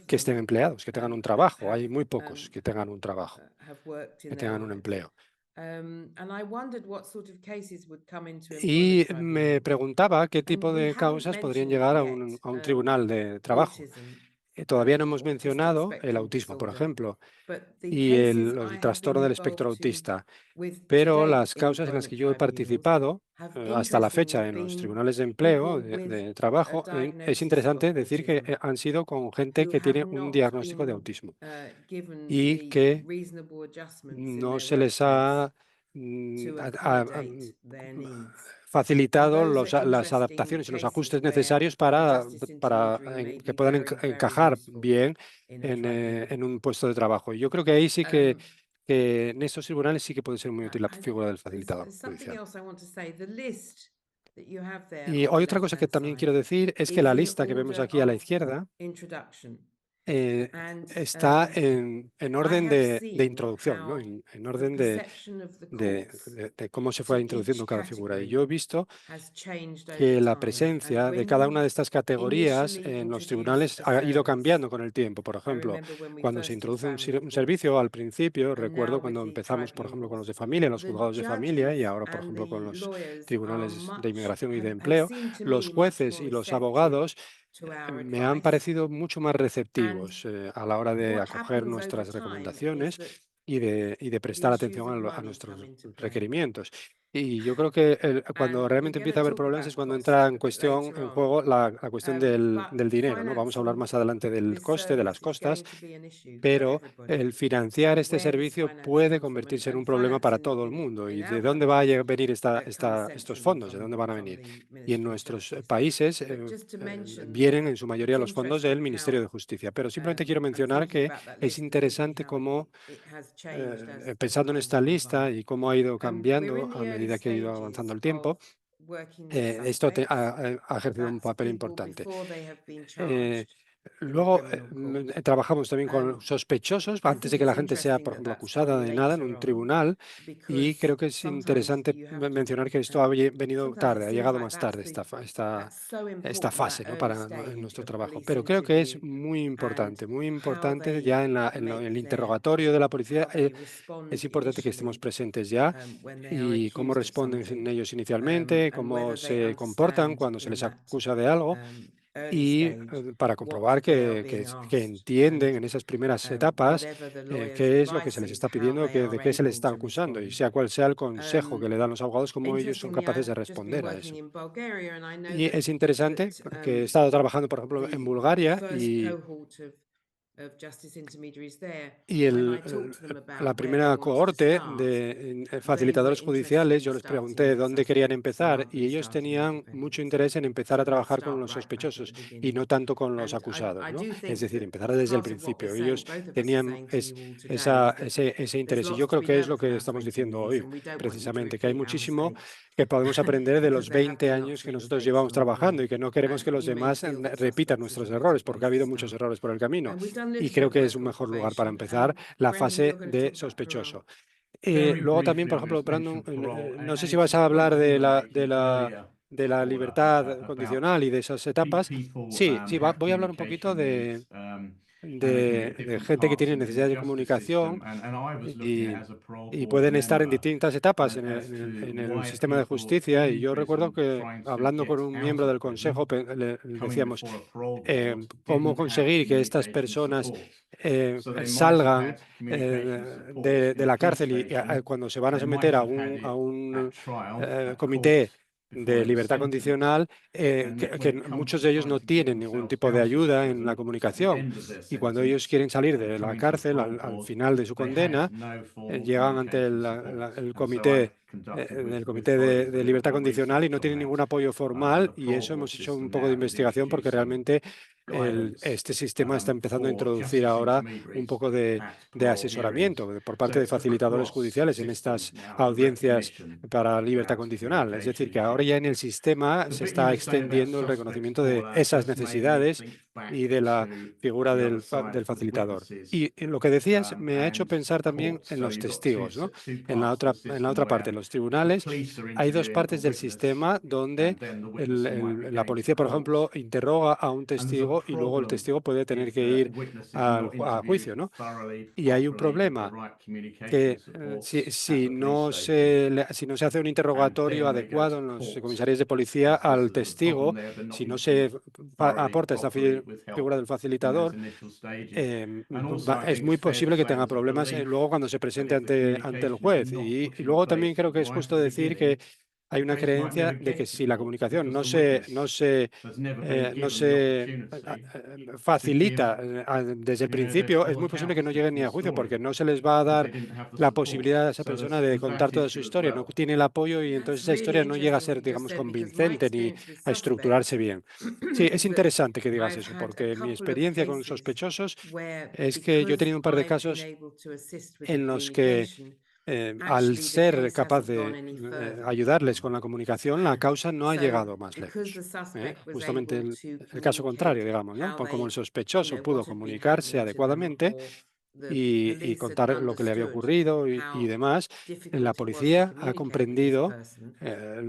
que estén empleados, que tengan un trabajo. Hay muy pocos que tengan un trabajo, que tengan un empleo. Y me preguntaba qué tipo de causas podrían llegar a un tribunal de trabajo. Todavía no hemos mencionado el autismo, por ejemplo, y el trastorno del espectro autista, pero las causas en las que yo he participado hasta la fecha en los tribunales de empleo, de trabajo, es interesante decir que han sido con gente que tiene un diagnóstico de autismo y que no se les ha facilitado las adaptaciones y los ajustes necesarios para que puedan encajar bien en un puesto de trabajo. Y yo creo que ahí sí que en estos tribunales sí que puede ser muy útil la figura del facilitador judicial. Y hay otra cosa que también quiero decir, es que la lista que vemos aquí a la izquierda está en orden de introducción, ¿no? En orden de cómo se fue introduciendo cada figura. Y yo he visto que la presencia de cada una de estas categorías en los tribunales ha ido cambiando con el tiempo. Por ejemplo, cuando se introduce un servicio al principio, recuerdo cuando empezamos, por ejemplo, con los de familia, los juzgados de familia, y ahora, por ejemplo, con los tribunales de inmigración y de empleo, los jueces y los abogados me han parecido mucho más receptivos a la hora de acoger nuestras recomendaciones y de prestar atención a nuestros requerimientos. Y yo creo que cuando realmente empieza a haber problemas es cuando entra en juego la cuestión del dinero, ¿no? Vamos a hablar más adelante del coste, de las costas, pero el financiar este servicio puede convertirse en un problema para todo el mundo. ¿Y de dónde va a venir estos fondos? ¿De dónde van a venir? Y en nuestros países vienen en su mayoría los fondos del Ministerio de Justicia. Pero simplemente quiero mencionar que es interesante cómo, pensando en esta lista y cómo ha ido cambiando a medida que ha ido avanzando el tiempo, esto ha ejercido un papel importante. Luego trabajamos también con sospechosos antes de que la gente sea, por ejemplo, acusada de nada en un tribunal, y creo que es interesante mencionar que esto ha venido tarde, ha llegado más tarde esta fase, ¿no? En nuestro trabajo. Pero creo que es muy importante ya en el interrogatorio de la policía. Es importante que estemos presentes ya y cómo responden ellos inicialmente, cómo se comportan cuando se les acusa de algo, y para comprobar que entienden en esas primeras etapas qué es lo que se les está pidiendo, de qué se les está acusando, y sea cual sea el consejo que le dan los abogados, cómo ellos son capaces de responder a eso. Y es interesante que he estado trabajando, por ejemplo, en Bulgaria, y la primera cohorte de facilitadores judiciales, yo les pregunté dónde querían empezar, y ellos tenían mucho interés en empezar a trabajar con los sospechosos y no tanto con los acusados, ¿no? Es decir, empezar desde el principio. Ellos tenían ese interés, y yo creo que es lo que estamos diciendo hoy, precisamente, que hay muchísimo que podemos aprender de los 20 años que nosotros llevamos trabajando, y que no queremos que los demás repitan nuestros errores, porque ha habido muchos errores por el camino. Y creo que es un mejor lugar para empezar la fase de sospechoso. Luego también, por ejemplo, Brandon, no sé si vas a hablar de la libertad condicional y de esas etapas. Sí, voy a hablar un poquito de gente que tiene necesidad de comunicación y pueden estar en distintas etapas en el sistema de justicia. Y yo recuerdo que, hablando con un miembro del Consejo, le decíamos cómo conseguir que estas personas salgan de la cárcel, y cuando se van a someter a un comité de libertad condicional, que muchos de ellos no tienen ningún tipo de ayuda en la comunicación, y cuando ellos quieren salir de la cárcel al final de su condena, llegan ante el comité de libertad condicional y no tienen ningún apoyo formal. Y eso hemos hecho un poco de investigación, porque realmente este sistema está empezando a introducir ahora un poco de asesoramiento por parte de facilitadores judiciales en estas audiencias para libertad condicional. Es decir, que ahora ya en el sistema se está extendiendo el reconocimiento de esas necesidades y de la figura del facilitador. Y lo que decías me ha hecho pensar también en los testigos, ¿no? En la otra parte, en los tribunales, hay dos partes del sistema donde la policía, por ejemplo, interroga a un testigo, y luego el testigo puede tener que ir a juicio, ¿no? Y hay un problema, que si no se hace un interrogatorio adecuado en los comisarios de policía al testigo, si no se aporta esta figura del facilitador, es muy posible que tenga problemas luego cuando se presente ante el juez. Y luego también creo que es justo decir que hay una creencia de que si la comunicación no se facilita desde el principio, es muy posible que no lleguen ni a juicio, porque no se les va a dar la posibilidad a esa persona de contar toda su historia, no tiene el apoyo, y entonces esa historia no llega a ser, digamos, convincente ni a estructurarse bien. Sí, es interesante que digas eso, porque mi experiencia con sospechosos es que yo he tenido un par de casos en los que al Actually, the ser case capaz hasn't gone de any further. ayudarles con la comunicación, la causa no ha So, llegado más because the lejos. suspect was Justamente able el to caso contrario, communicate digamos, ¿no? how Como el they, sospechoso what pudo had been comunicarse happening to them, adecuadamente or the y police had contar lo que le había understood ocurrido y how demás, la difficult it was to policía ha communicate with this comprendido person,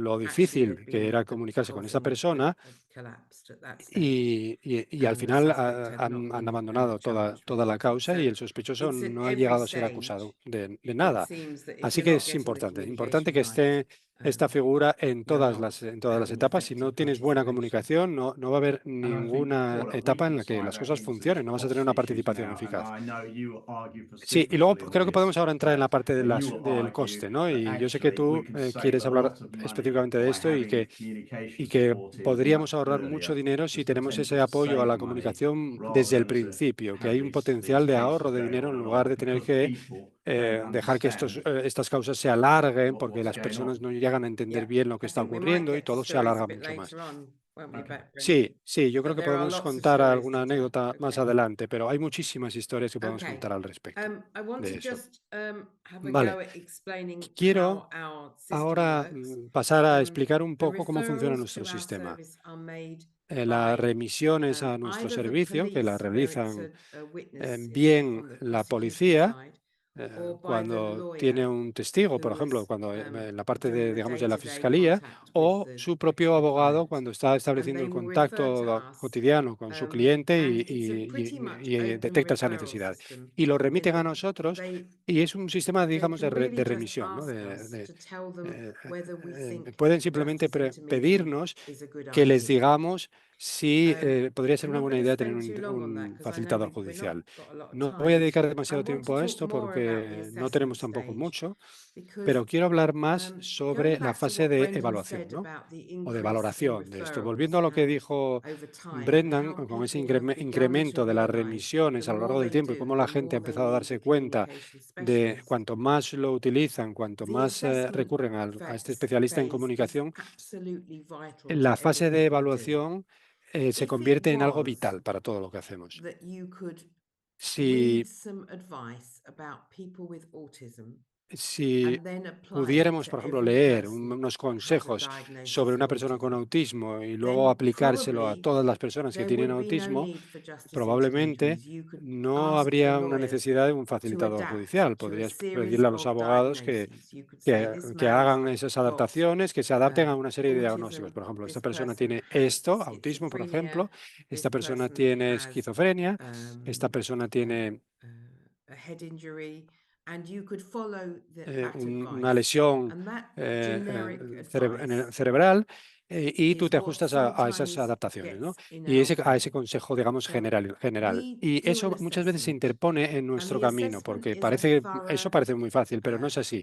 lo actually difícil que era the comunicarse con whole esta thing persona had collapsed at that stage, y al and the final suspect had not han been abandonado toda charged, la really. causa y So el sospechoso it's at no ha every llegado a ser stage, acusado de it nada. seems that if Así you're que not es getting the importante communication que right, esté esta figura en you're todas not las having etapas. Si no effective tienes buena participation. comunicación, no va a haber And I think, ninguna Paula, we etapa en can la que tie las that cosas into funcionen, no vas a tener cost una issues participación now. And eficaz. I know you argue Sí, y luego vociferously all creo que podemos this, ahora entrar en la parte de but you will del argue coste, ¿no? that Y yo sé que actually we tú can save quieres a hablar lot of money específicamente de by esto having y communication que support in podríamos much ahorrar mucho earlier, dinero si there's tenemos ese potential to apoyo a save la money comunicación desde rather el than to principio, que have hay un these potencial de ahorro cases de going dinero on en and lugar on de tener because que people don't dejar que understand estas causas se alarguen porque what's las going personas on. no llegan a entender Yeah, bien lo que I está think we might ocurriendo y get to todo se stories a alarga bit mucho más. later on, won't we, Okay. Brendan? Sí, yo creo But que there are podemos lots of contar stories alguna to tell. anécdota más Okay. adelante, pero hay muchísimas historias que podemos Okay. contar al respecto I want de to eso. just have a Vale, go at explaining quiero how our system ahora works. pasar a explicar un The poco cómo funciona referrals nuestro to our sistema. service are made Las by remisiones a nuestro either the servicio, que las police, where it's realizan a witness bien on the la prosecution policía, side, or by the cuando tiene lawyer un testigo, por who ejemplo, was cuando en la parte doing de, the digamos, de la day-to-day fiscalía, contact with o su propio the abogado client. cuando está And estableciendo they el will refer to contacto us, cotidiano con su cliente and it's a pretty much open detecta esa referral necesidad. system Y lo in remiten a that nosotros they y es un sistema, they digamos, can really de just remisión, ¿no? ask us to tell them whether we think Pueden simplemente justice intermediary pedirnos is a good que les idea. digamos si podría ser I'm una not buena going to idea tener spend too long on that un because I know facilitador we're not judicial. got a lot of No voy a time. dedicar I demasiado want to tiempo a talk esto more about the porque no tenemos assessment tampoco stage mucho, because pero quiero hablar más going sobre la back to fase what de Brendan evaluación, said ¿no? about the O de increase in valoración de esto. referrals Volviendo a lo que and dijo over time and Brendan, how con ese people have begun to incremento de las realize the remisiones a lo more largo del they tiempo y do, cómo the la gente ha more they empezado a need the darse cuenta communication de specialist. cuanto más lo utilizan, cuanto The más assessment recurren a este especialista en phase is comunicación, absolutely vital to la fase de everything we do. evaluación se If it convierte en algo was vital para todo lo que hacemos. that you could Si, read some advice about people with autism si and then apply it pudiéramos, to por ejemplo, every leer person unos that has a consejos sobre diagnosis una of persona con autism, autismo y luego then aplicárselo a probably todas las personas que there tienen would be no autismo, need for justice probablemente intermediaries. You could no ask the habría una lawyers necesidad de un to facilitador adapt judicial. to a Podrías series pedirle a los of abogados diagnoses. You could say this que man's hagan esas got adaptaciones, que se adapten a una serie de autism, diagnósticos. Por ejemplo, esta this persona person tiene has esto, autismo, por schizophrenia, ejemplo, this esta persona person tiene has esquizofrenia, esta persona tiene a head injury, and you could follow that una advice. lesión And that generic advice cerebral y tú is te what ajustas a esas sometimes adaptaciones, ¿no? gets in Y our a ese way. consejo, digamos, So general. we Y do an eso muchas veces se assessment, interpone en and nuestro the camino, assessment porque is a eso thorough parece muy fácil, pero no es así.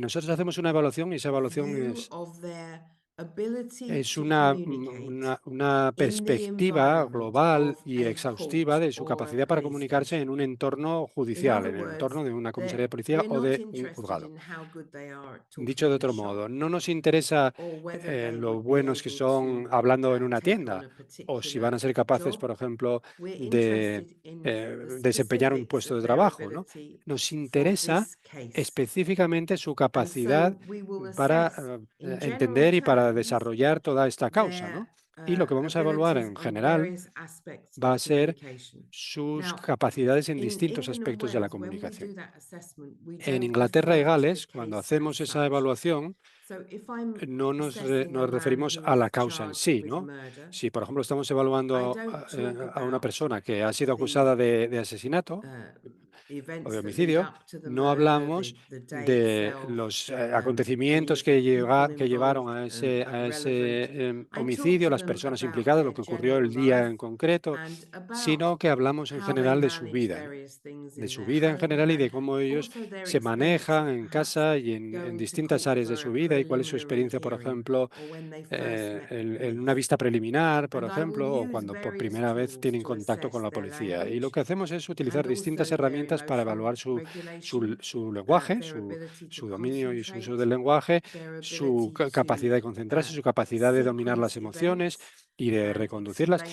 Nosotros hacemos una evaluación y esa evaluación view of their ability es to communicate una in the perspectiva environment global of y a exhaustiva court de su or a capacidad para police comunicarse en station. un entorno In judicial, other en el words, entorno de una comisaría de policía we're o not de un interested juzgado. in how good they are at Dicho de talking in a otro shop, modo, no nos interesa or whether they lo would be buenos que able son to hablando en una take on tienda a o si van particular a ser capaces, job. por ejemplo, We're de interested in the desempeñar un specifics puesto of de their trabajo, ¿no? ability Nos for interesa this case. específicamente su And so capacidad we will para assess in general entender y para terms desarrollar toda esta causa, their ¿no? Y lo que vamos a evaluar abilities en on general various aspects va of a ser communication. sus Now, capacidades en in distintos England and aspectos de la Wales, when we comunicación. do that assessment, we En don't Inglaterra y refer to the Gales, cuando case as hacemos esa such. evaluación, So if I'm no assessing a nos man referimos who a la is causa en charged sí, with ¿no? murder, Si, por ejemplo, estamos I evaluando don't talk a una about persona que ha sido acusada the de asesinato o events de that lead homicidio, up to the no murder, hablamos the day de itself, los any acontecimientos of the people que llevaron involved a relevant. ese I talk homicidio, to las them personas about implicadas, lo their que ocurrió el general día life en concreto, and about sino que hablamos en how they general de su manage vida, ¿no? various things De in su their vida en home general y and de cómo ellos also their se experience of manejan en perhaps casa y en going to distintas court áreas de for su a vida y cuál es su preliminary experiencia, por hearing ejemplo, or when they first met the en una police. vista preliminar, por And I will ejemplo, o use cuando por various primera vez tools tienen to contacto con assess la their policía. Y lo language que hacemos es utilizar and distintas also their herramientas para emotional evaluar regulation, su lenguaje, their ability to su dominio y su uso concentrate, del lenguaje, their su ability capacidad to de concentrarse, su capacidad de dominar las sequence emociones, events, y de reconducirlas,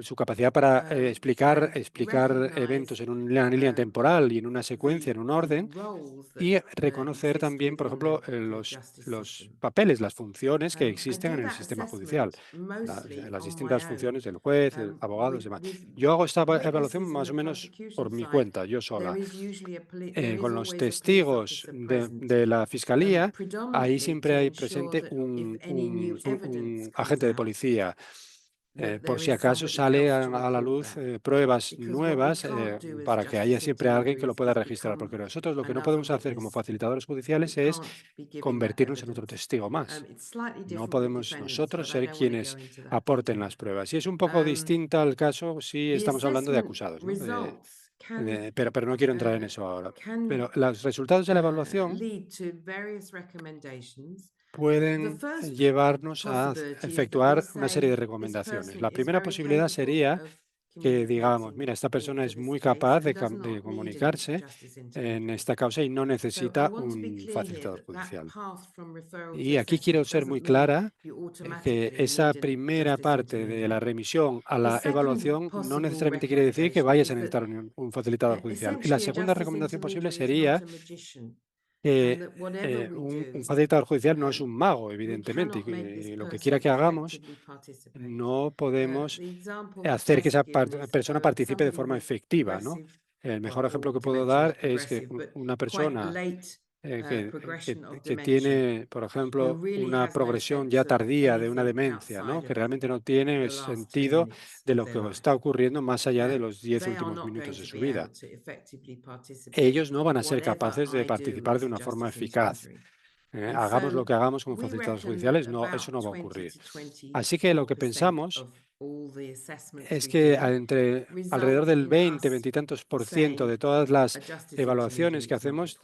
su capacidad para explicar eventos en una línea temporal y en una secuencia, en un orden, y reconocer también, por ejemplo, los papeles, las funciones que existen en el sistema judicial, las distintas funciones del juez, el abogado y demás. Yo hago esta evaluación más o menos por mi cuenta, yo sola. Con los testigos de la fiscalía, ahí siempre hay presente un agente de policía. Por si acaso sale a la luz pruebas nuevas para que haya siempre alguien que lo pueda registrar, porque nosotros lo que no podemos hacer como facilitadores judiciales es convertirnos en otro testigo más. No podemos nosotros ser quienes aporten las pruebas. Y es un poco distinta al caso si estamos hablando de acusados, ¿no? Pero no quiero entrar en eso ahora. Pero los resultados de la evaluación pueden llevarnos a efectuar una serie de recomendaciones. La primera posibilidad sería que digamos, mira, esta persona es muy capaz de comunicarse en esta causa y no necesita un facilitador judicial. Y aquí quiero ser muy clara que esa primera parte de la remisión a la evaluación no necesariamente quiere decir que vayas a necesitar un facilitador judicial. Y la segunda recomendación posible sería que un facilitador judicial no es un mago, evidentemente, y lo que quiera que hagamos, no podemos hacer que esa persona participe de forma efectiva, ¿no? El mejor ejemplo que puedo dar es que una persona que tiene, por ejemplo, una progresión ya tardía de una demencia, ¿no? Que realmente no tiene sentido de lo que está ocurriendo más allá de los 10 últimos minutos de su vida. Ellos no van a ser capaces de participar de una forma eficaz. Hagamos lo que hagamos como facilitadores judiciales, no, eso no va a ocurrir. Así que lo que pensamos es que alrededor del 20 y tantos % de todas las evaluaciones que hacemos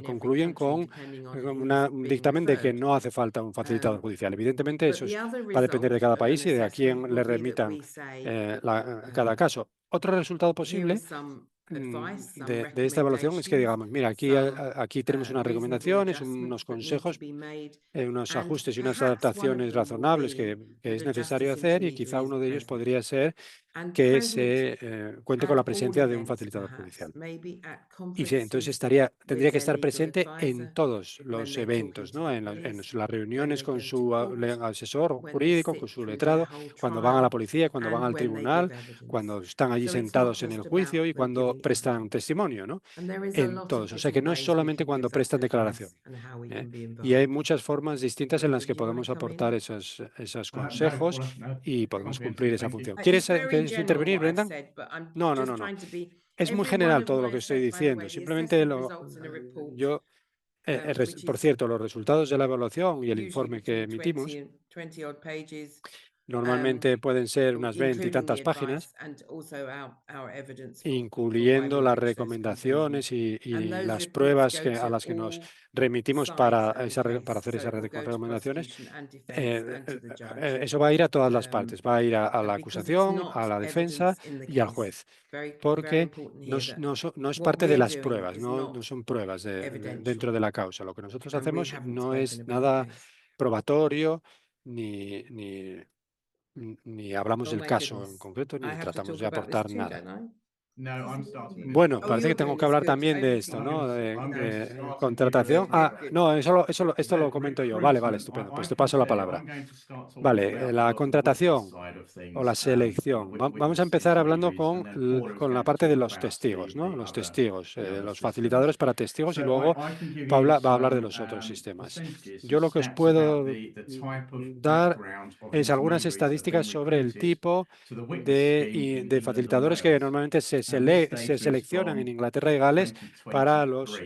concluyen con un dictamen de que no hace falta un facilitador judicial. Evidentemente, eso va a depender de cada país y de a quién le remitan cada caso. Otro resultado posible de esta evaluación es que digamos, mira, aquí tenemos unas recomendaciones, unos consejos, unos ajustes y unas adaptaciones razonables que es necesario hacer, y quizá uno de ellos podría ser que se cuente con la presencia de un facilitador judicial. Y entonces tendría que estar presente en todos los eventos, ¿no? En las reuniones con su asesor jurídico, con su letrado, cuando van a la policía, cuando van al tribunal, cuando están allí sentados en el juicio y cuando prestan testimonio, ¿no? En todos. O sea que no es solamente cuando prestan declaración. Y hay muchas formas distintas en las que podemos aportar esos consejos y podemos cumplir esa función. ¿Quieres intervenir, Brendan? No. Es muy general todo lo que estoy diciendo. Simplemente por cierto, los resultados de la evaluación y el informe que emitimos normalmente pueden ser unas 20 y tantas páginas, incluyendo las recomendaciones y las pruebas a las que nos remitimos para hacer esas recomendaciones. Eso va a ir a todas las partes, va a ir a la acusación, a la defensa y al juez, porque no es parte de las pruebas, no son pruebas dentro de la causa. Lo que nosotros hacemos no es nada probatorio, ni hablamos del caso en concreto, ni tratamos de aportar nada. Bueno, parece que tengo que hablar también de esto, ¿no? De contratación. No, esto lo comento yo. Vale, estupendo. Pues te paso la palabra. Vale, la contratación o la selección. Vamos a empezar hablando con la parte de los testigos, ¿no? Los testigos, los facilitadores para testigos, y luego Paula va a hablar de los otros sistemas. Yo lo que os puedo dar es algunas estadísticas sobre el tipo de facilitadores que normalmente se seleccionan en Inglaterra y Gales para los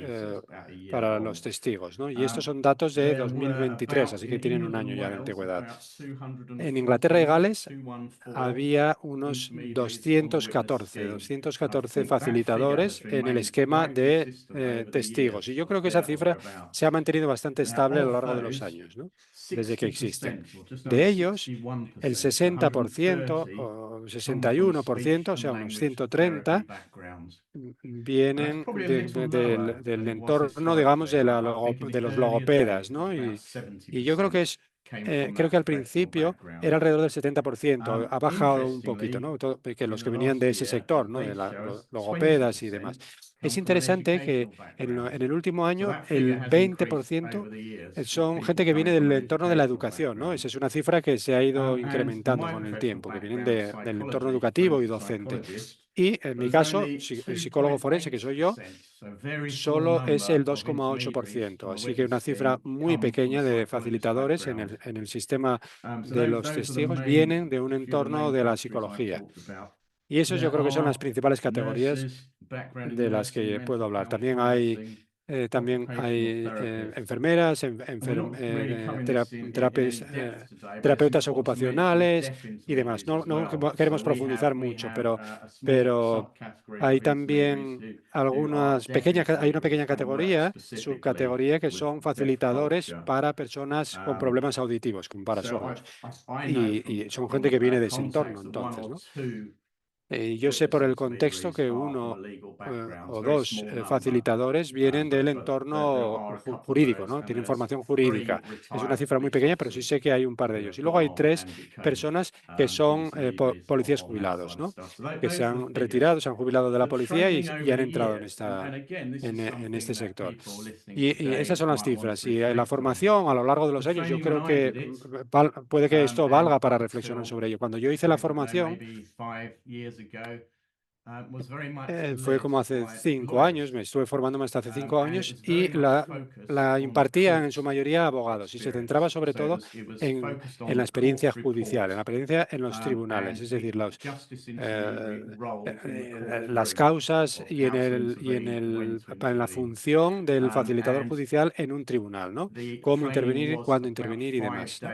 testigos, ¿no? Y estos son datos de 2023, así que tienen un año ya de antigüedad. En Inglaterra y Gales había unos 214 facilitadores en el esquema de testigos. Y yo creo que esa cifra se ha mantenido bastante estable a lo largo de los años, ¿no? Desde que existen. De ellos, el 60% o 61%, o sea, unos 130, vienen del entorno, digamos, de los logopedas, ¿no? Y yo creo que es creo que al principio era alrededor del 70%, ha bajado un poquito, ¿no? Que los que venían de ese sector, ¿no? De los logopedas y demás. Es interesante que en el último año el 20% son gente que viene del entorno de la educación, ¿no? Esa es una cifra que se ha ido incrementando con el tiempo, que vienen del entorno educativo y docente. Y en mi caso, el psicólogo forense, que soy yo, solo es el 2,8%. Así que una cifra muy pequeña de facilitadores en el sistema de los testigos vienen de un entorno de la psicología. Y eso yo creo que son las principales categorías de las que puedo hablar. También hay enfermeras, terapeutas ocupacionales y demás. No queremos profundizar mucho, pero hay también hay una pequeña subcategoría que son facilitadores para personas con problemas auditivos, como para sordos. Y son gente que viene de ese entorno, entonces, ¿no? Yo sé por el contexto que uno o dos facilitadores vienen del entorno jurídico, ¿no? Tienen formación jurídica. Es una cifra muy pequeña, pero sí sé que hay un par de ellos. Y luego hay 3 personas que son policías jubilados, ¿no? Que se han retirado, se han jubilado de la policía y han entrado en este sector. Y esas son las cifras. Y la formación a lo largo de los años, yo creo que puede que esto valga para reflexionar sobre ello. Cuando yo hice la formación, fue como hace 5 años, me estuve formándome hasta hace 5 años y la impartían en su mayoría abogados y se centraba sobre todo en la experiencia judicial, en la experiencia en los tribunales, es decir, las causas y en la función del facilitador judicial en un tribunal, ¿no? Cómo intervenir, cuándo intervenir y demás, ¿no?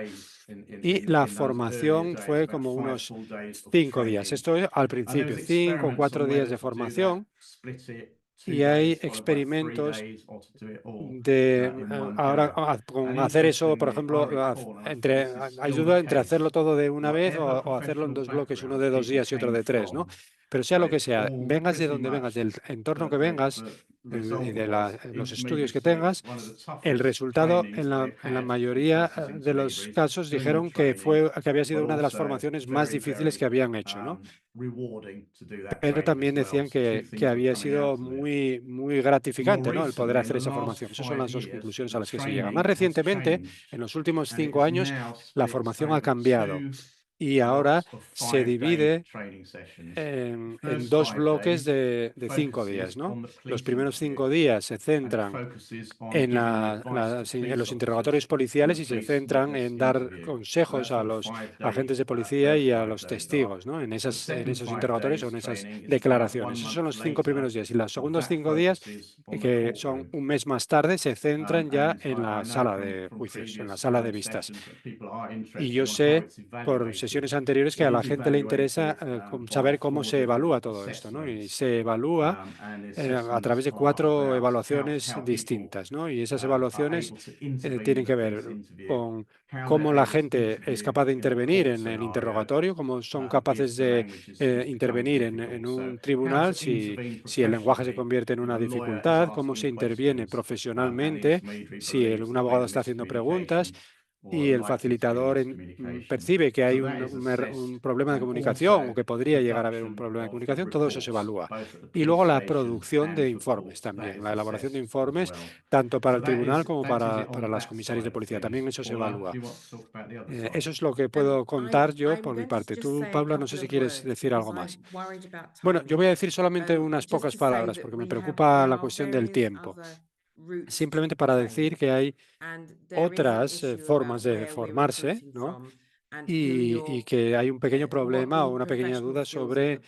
Y la formación fue como unos 5 días. Esto es al principio, 5 o 4 días de formación. Y hay experimentos ahora con hacer eso, por ejemplo, hay duda entre hacerlo todo de una vez o hacerlo en 2 bloques, uno de 2 días y otro de 3, ¿no? Pero sea lo que sea, vengas de donde vengas, del entorno que vengas y de los estudios que tengas, el resultado en la mayoría de los casos dijeron que había sido una de las formaciones más difíciles que habían hecho, ¿no? Pero también decían que había sido muy, muy gratificante, ¿no? El poder hacer esa formación. Esas son las 2 conclusiones a las que se llega. Más recientemente, en los últimos 5 años, la formación ha cambiado y ahora se divide en 2 bloques de 5 días, ¿no? Los primeros 5 días se centran en los interrogatorios policiales y se centran en dar consejos a los agentes de policía y a los testigos, ¿no? En esos interrogatorios o en esas declaraciones. Esos son los 5 primeros días. Y los segundos 5 días, que son un mes más tarde, se centran ya en la sala de juicios, en la sala de vistas. Y yo sé por sesiones anteriores que a la gente le interesa saber cómo se evalúa todo esto, ¿no? Y se evalúa a través de 4 evaluaciones distintas, ¿no? Y esas evaluaciones tienen que ver con cómo la gente es capaz de intervenir en el interrogatorio, cómo son capaces de intervenir en un tribunal si el lenguaje se convierte en una dificultad, cómo se interviene profesionalmente, si un abogado está haciendo preguntas y el facilitador percibe que hay un problema de comunicación o que podría llegar a haber un problema de comunicación, todo eso se evalúa. Y luego la producción de informes también, la elaboración de informes, tanto para el tribunal como para las comisarias de policía, también eso se evalúa. Eso es lo que puedo contar yo por mi parte. Tú, Paula, no sé si quieres decir algo más. Bueno, yo voy a decir solamente unas pocas palabras porque me preocupa la cuestión del tiempo. Simplemente para decir que hay otras formas de formarse, ¿no? Y que hay un pequeño problema o una pequeña duda sobre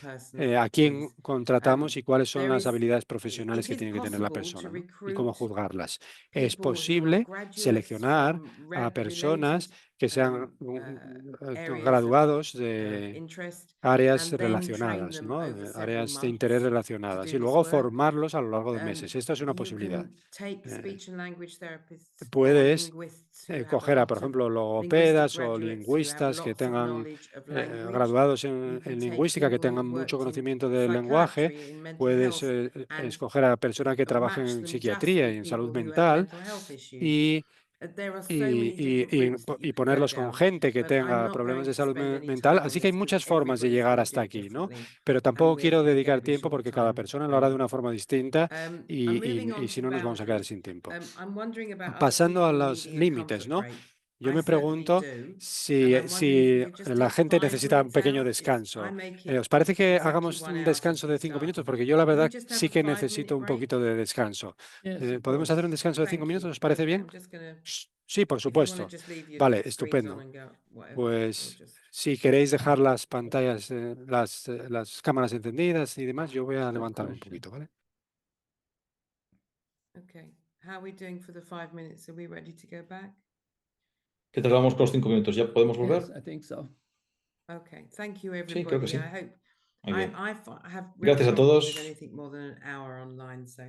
a quién contratamos y cuáles son las habilidades profesionales que tiene que tener la persona, ¿no? Y cómo juzgarlas. Es posible seleccionar a personas que sean graduados de áreas relacionadas, ¿no? Áreas de interés relacionadas y luego formarlos a lo largo de meses. Esto es una posibilidad. Puedes coger a, por ejemplo, logopedas o lingüistas que tengan graduados en lingüística, que tengan mucho conocimiento del lenguaje. Puedes escoger a personas que trabajen en psiquiatría y en salud mental y y ponerlos con gente que tenga problemas de salud mental. Así que hay muchas formas de llegar hasta aquí, ¿no? Pero tampoco quiero dedicar tiempo porque cada persona lo hará de una forma distinta y si no nos vamos a quedar sin tiempo. Pasando a los límites, ¿no? Yo me pregunto si la gente necesita un pequeño descanso. ¿Os parece que hagamos un descanso de 5 minutos? Porque yo la verdad sí que necesito un poquito de descanso. ¿Podemos hacer un descanso de 5 minutos? ¿Os parece bien? Sí, por supuesto. Vale, estupendo. Pues si queréis dejar las pantallas, las cámaras encendidas y demás, yo voy a levantarme un poquito, ¿vale? Okay. How are we doing for the 5 minutes? Are we ready to go back? ¿Qué tal vamos con los 5 minutos? ¿Ya podemos volver? Yes, I think so. Okay. Thank you, Sí, creo que everybody. sí. I hope Muy bien. I have real Gracias a problems todos. with anything more than an hour online, so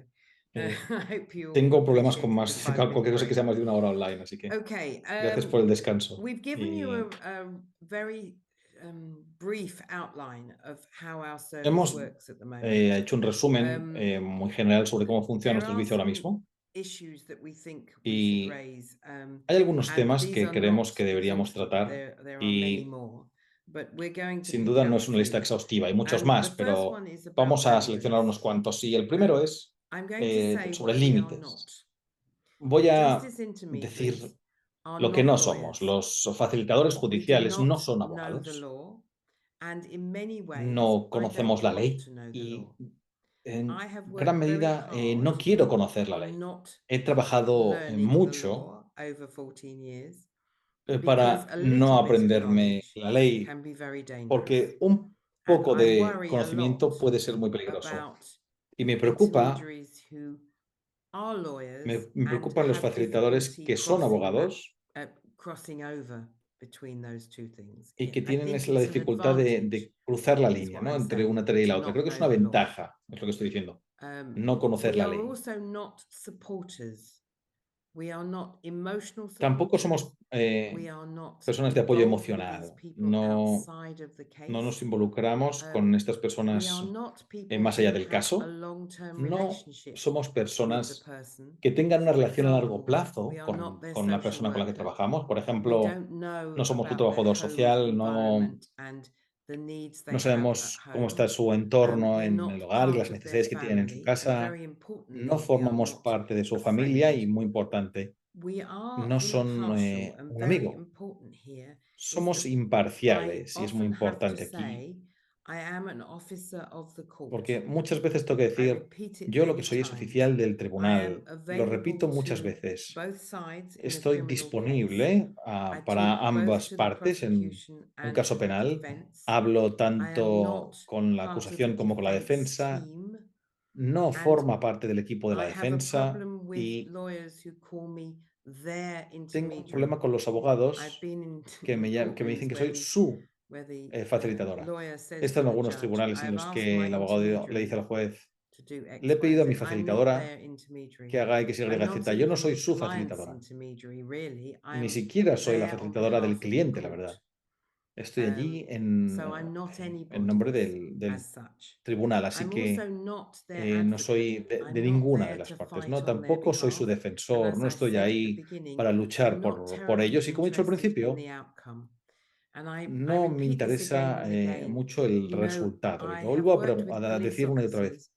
Eh, I hope you all Tengo problemas con appreciated más, the 5-minute cualquier cosa que sea break. más de una hora online, así que Okay. gracias por el descanso. We've given Y you a very brief outline of how our service hemos works at the moment. hecho un resumen muy general sobre cómo funciona There nuestro are servicio ahora some mismo. issues that we think we Y should raise, hay algunos and temas these que are creemos not que deberíamos exhaustive. tratar There are many y more, but we're going to sin pick duda no out es una lista three. exhaustiva, hay muchos And más, the first pero one is about vamos a seleccionar boundaries. unos cuantos. Y el primero es I'm going to say sobre what we are not. límites. Voy a Justice decir intermediaries are lo que not no somos. lawyers. Los facilitadores We do judiciales no not son know the abogados, law, and in many ways, no I conocemos don't la want ley to know the y law. en I have gran worked very medida hard no quiero conocer la ley. on not He trabajado learning the mucho law over 14 years because para a no little bit of aprenderme knowledge la ley, can be very dangerous. porque un And poco I de worry a lot conocimiento puede ser muy peligroso. about Y me preocupa, intermediaries who are lawyers me and preocupan los have facilitadores difficulty que son abogados crossing over between those two things. y que I tienen think la it's an dificultad advantage, de cruzar la is línea, what ¿no? I'm Entre saying, una tarea y to la otra. not Creo que es know una the law. ventaja, es lo que estoy diciendo. No conocer We la are ley. also not supporters. We are not emotional Tampoco supporters. somos We are not personas de apoyo involved with these emocional. people No outside of the case. nos involucramos con estas We personas are not people más allá who del have a caso. long-term No relationship somos with the personas person. que tengan una For relación a largo example, plazo we are not their con la social persona con la que worker. trabajamos. Por We ejemplo, don't know no somos su about their trabajador home social, no environment and the needs they have at sabemos cómo está home. su entorno We're en el not hogar y las part of their necesidades que tienen en su family, and casa. very importantly, No we are formamos not parte de su a familia y, friend. muy importante, We are no son impartial, and un very amigo. important here is Somos that I imparciales y es muy often have to importante aquí, say I am an officer of the court. porque muchas veces tengo que I decir, repeat it yo lo que many soy es times. oficial del I am tribunal. Lo available repito muchas to veces. both sides in a Estoy criminal case. disponible I para talk both ambas to the partes en prosecution un and caso to the penal. defense. Hablo I am tanto not con la part of the acusación como con la defense defensa. team, No and forma parte del equipo de la I have a defensa problem with y lawyers who call me their tengo un intermediary. problema con los I've abogados been in que me dicen que soy courtrooms su where the facilitadora. lawyer says He estado to en the algunos judge, tribunales I en have los asked que my el abogado le dice al intermediary juez, to do X, le he Y, pedido a mi Z. I'm not facilitadora their intermediary. que haga X, Y, I'm not Z. Yo no even soy the su client's facilitadora. intermediary, really. I Ni am siquiera soy la there on facilitadora del behalf of the cliente, la court. verdad. Estoy allí So I'm not en nombre anybody's del as such. tribunal, así I'm que also not their no soy advocate. de I'm not ninguna de there las to partes, fight ¿no? on their Tampoco soy su behalf. And defensor, as no I estoy said at the ahí beginning, para luchar I'm not por terribly ellos. Y como he dicho al interested in principio, the outcome. And I no me repeat this again interesa and again. mucho el You know, resultado. Y I lo have vuelvo worked with a police decir una y otra vez. officers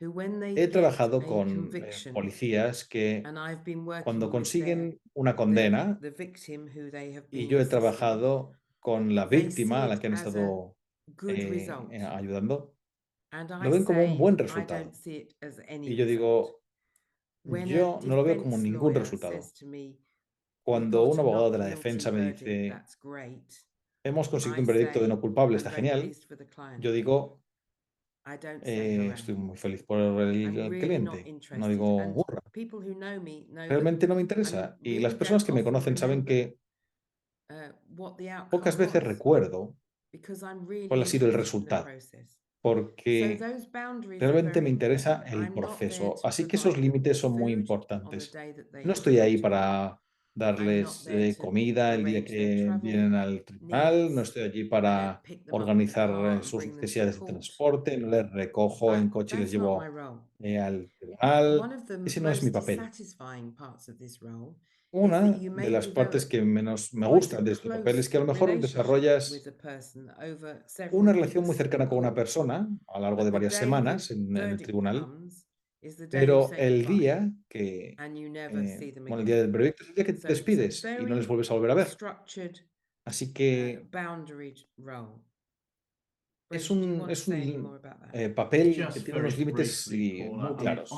who, when they He get trabajado a con conviction, policías que and I've been cuando working with consiguen una condena, the victim who they have y been yo he assisting, trabajado con la they see víctima a la it que han as a estado good result. ayudando, And lo I ven como un say buen I resultado. don't see it as any Y yo result. digo, When a yo no lo veo como defense ningún lawyer resultado. says to me, "We Cuando un got a abogado de not la guilty defensa me verdict, dice, that's great." hemos conseguido I un veredicto de say, no culpable, "I'm está very genial, pleased for the client." yo digo, I don't say hooray. estoy muy feliz por I'm el really not cliente. No interested. digo, And hurra. people who know me know that Realmente no me I interesa. Y really las personas don't que me often conocen saben remember que what the outcome pocas veces was, recuerdo because I'm really cuál ha sido el interested in the resultado, process. So porque those boundaries are realmente me very interesa important. el I'm not there proceso. to Así que esos provide límites son muy food on the importantes. day that they No have estoy come ahí to me. para I'm not darles there to comida el día arrange their que travel vienen al tribunal, no needs. estoy allí I don't para pick them up in a organizar car and sus bring them to necesidades de court. transporte, no les recojo en coche y les That's not my llevo role. al tribunal. One of the Ese no es mi most papel. satisfying parts of this role Una de las partes que menos me gusta de este papel es que a lo mejor desarrollas una relación muy cercana con una persona a lo largo de varias semanas en el tribunal, pero el día que, bueno, el día del veredicto es el día que te despides y no les vuelves a volver a ver. Así que es un papel que tiene unos límites muy claros.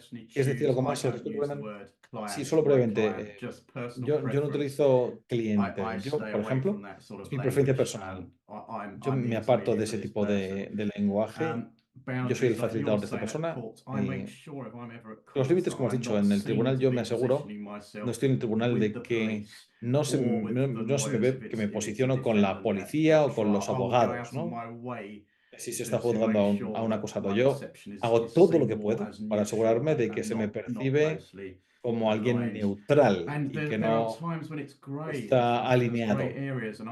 ¿Quieres decir algo más al respecto, Brendan? Sí, solo brevemente. Yo no utilizo cliente. Yo, por ejemplo, es mi preferencia personal. Yo me aparto de ese tipo de lenguaje. Yo soy el facilitador de esta persona. Los límites, como has dicho, en el tribunal yo me aseguro, no estoy en el tribunal, de que no se me ve que me posiciono con la policía o con los abogados, ¿no? Si se está juzgando a un acusado, yo hago todo lo que puedo para asegurarme de que se me percibe como alguien neutral y que no está alineado.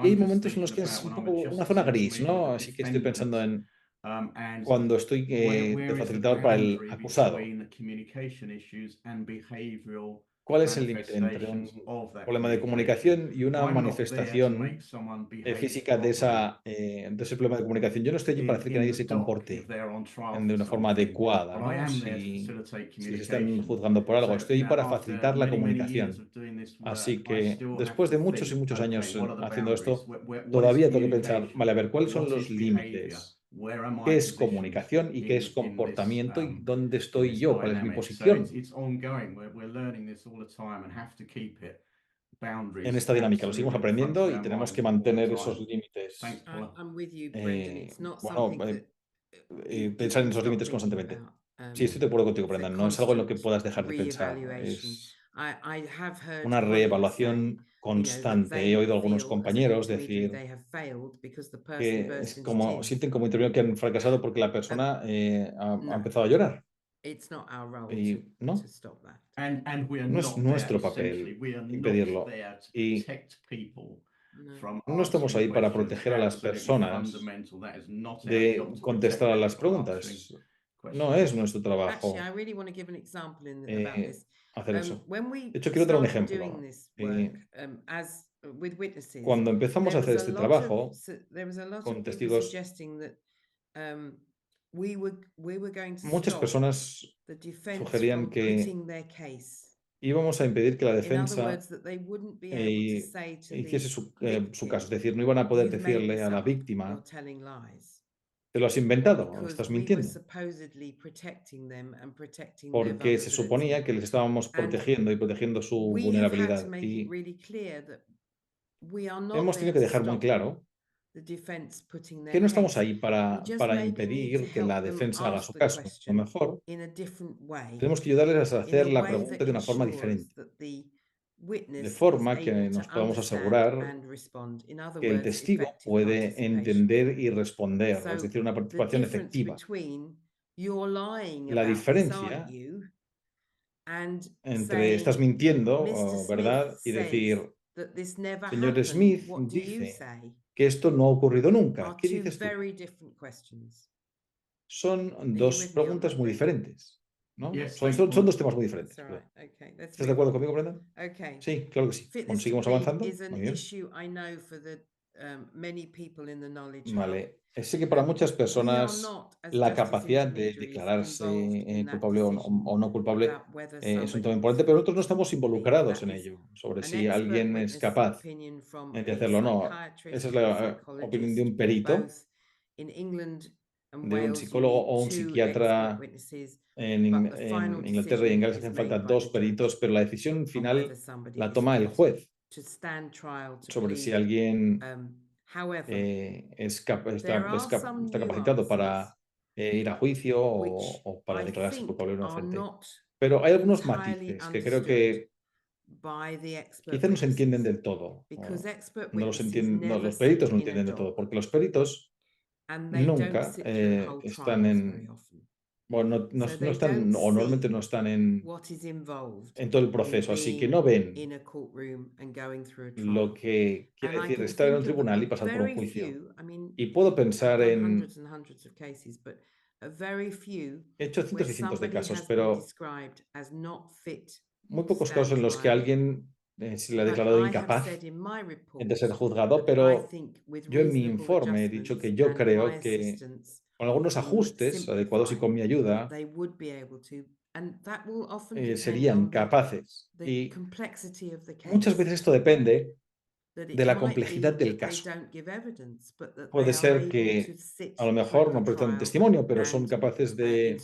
Y hay momentos en los que es un poco una zona gris, ¿no? Así que estoy pensando en cuando estoy de facilitador para el acusado. ¿Cuál es el límite entre un problema de comunicación y una manifestación física de ese problema de comunicación? Yo no estoy allí para hacer que nadie se comporte de una forma adecuada, ¿no? Si les están juzgando por algo, estoy ahí para facilitar la comunicación. Así que después de muchos y muchos años haciendo esto, todavía tengo que pensar, vale, a ver, ¿cuáles son los límites? ¿Qué es comunicación y qué es comportamiento y dónde estoy yo? ¿Cuál es mi posición en esta dinámica? Lo seguimos aprendiendo y tenemos que mantener esos límites. Pensar en esos límites constantemente. Sí, estoy de acuerdo contigo, Brendan. No es algo en lo que puedas dejar de pensar. Es una reevaluación constante. He oído a algunos compañeros decir que es como sienten como intervino que han fracasado porque la persona ha empezado a llorar. Y no es nuestro papel impedirlo. Y no estamos ahí para proteger a las personas de contestar a las preguntas. No es nuestro trabajo hacer eso. De hecho, quiero dar un ejemplo. Cuando empezamos a hacer este trabajo con testigos, muchas personas sugerían que íbamos a impedir que la defensa hiciese su caso. Es decir, no iban a poder decirle a la víctima: te lo has inventado, estás mintiendo. Porque se suponía que les estábamos protegiendo y protegiendo su vulnerabilidad. Y hemos tenido que dejar muy claro que no estamos ahí para impedir que la defensa haga su caso. A lo mejor tenemos que ayudarles a hacer la pregunta de una forma diferente, de forma que nos podamos asegurar que el testigo puede entender y responder, es decir, una participación efectiva. La diferencia entre estás mintiendo, ¿verdad?, y decir: señor Smith dice que esto no ha ocurrido nunca. ¿Qué dices tú? Son dos preguntas muy diferentes, ¿no? Son dos temas muy diferentes. ¿Estás de acuerdo conmigo, Brenda? Sí, claro que sí. ¿Seguimos avanzando? Muy bien. Vale. Sé que para muchas personas la capacidad de declararse culpable o no culpable es un tema importante, pero nosotros no estamos involucrados en ello, sobre si alguien es capaz de hacerlo o no. Esa es la opinión de un perito, de un psicólogo o un psiquiatra. En Inglaterra y en Gales hacen falta dos peritos, pero la decisión final la toma el juez sobre si alguien está capacitado para ir a juicio o para declararse culpable o inocente. Pero hay algunos matices que creo que quizás no se entienden del todo. Los peritos no entienden del todo, porque los peritos nunca están bueno, no están, o normalmente no están en todo el proceso, así que no ven lo que quiere decir estar en un tribunal y pasar por un juicio. Y puedo pensar en... He hecho cientos y cientos de casos, pero muy pocos casos en los que alguien se le ha declarado incapaz de ser juzgado, pero yo en mi informe he dicho que yo creo que con algunos ajustes adecuados y con mi ayuda serían capaces. Y muchas veces esto depende de la complejidad del caso. Puede ser que a lo mejor no prestan testimonio, pero son capaces de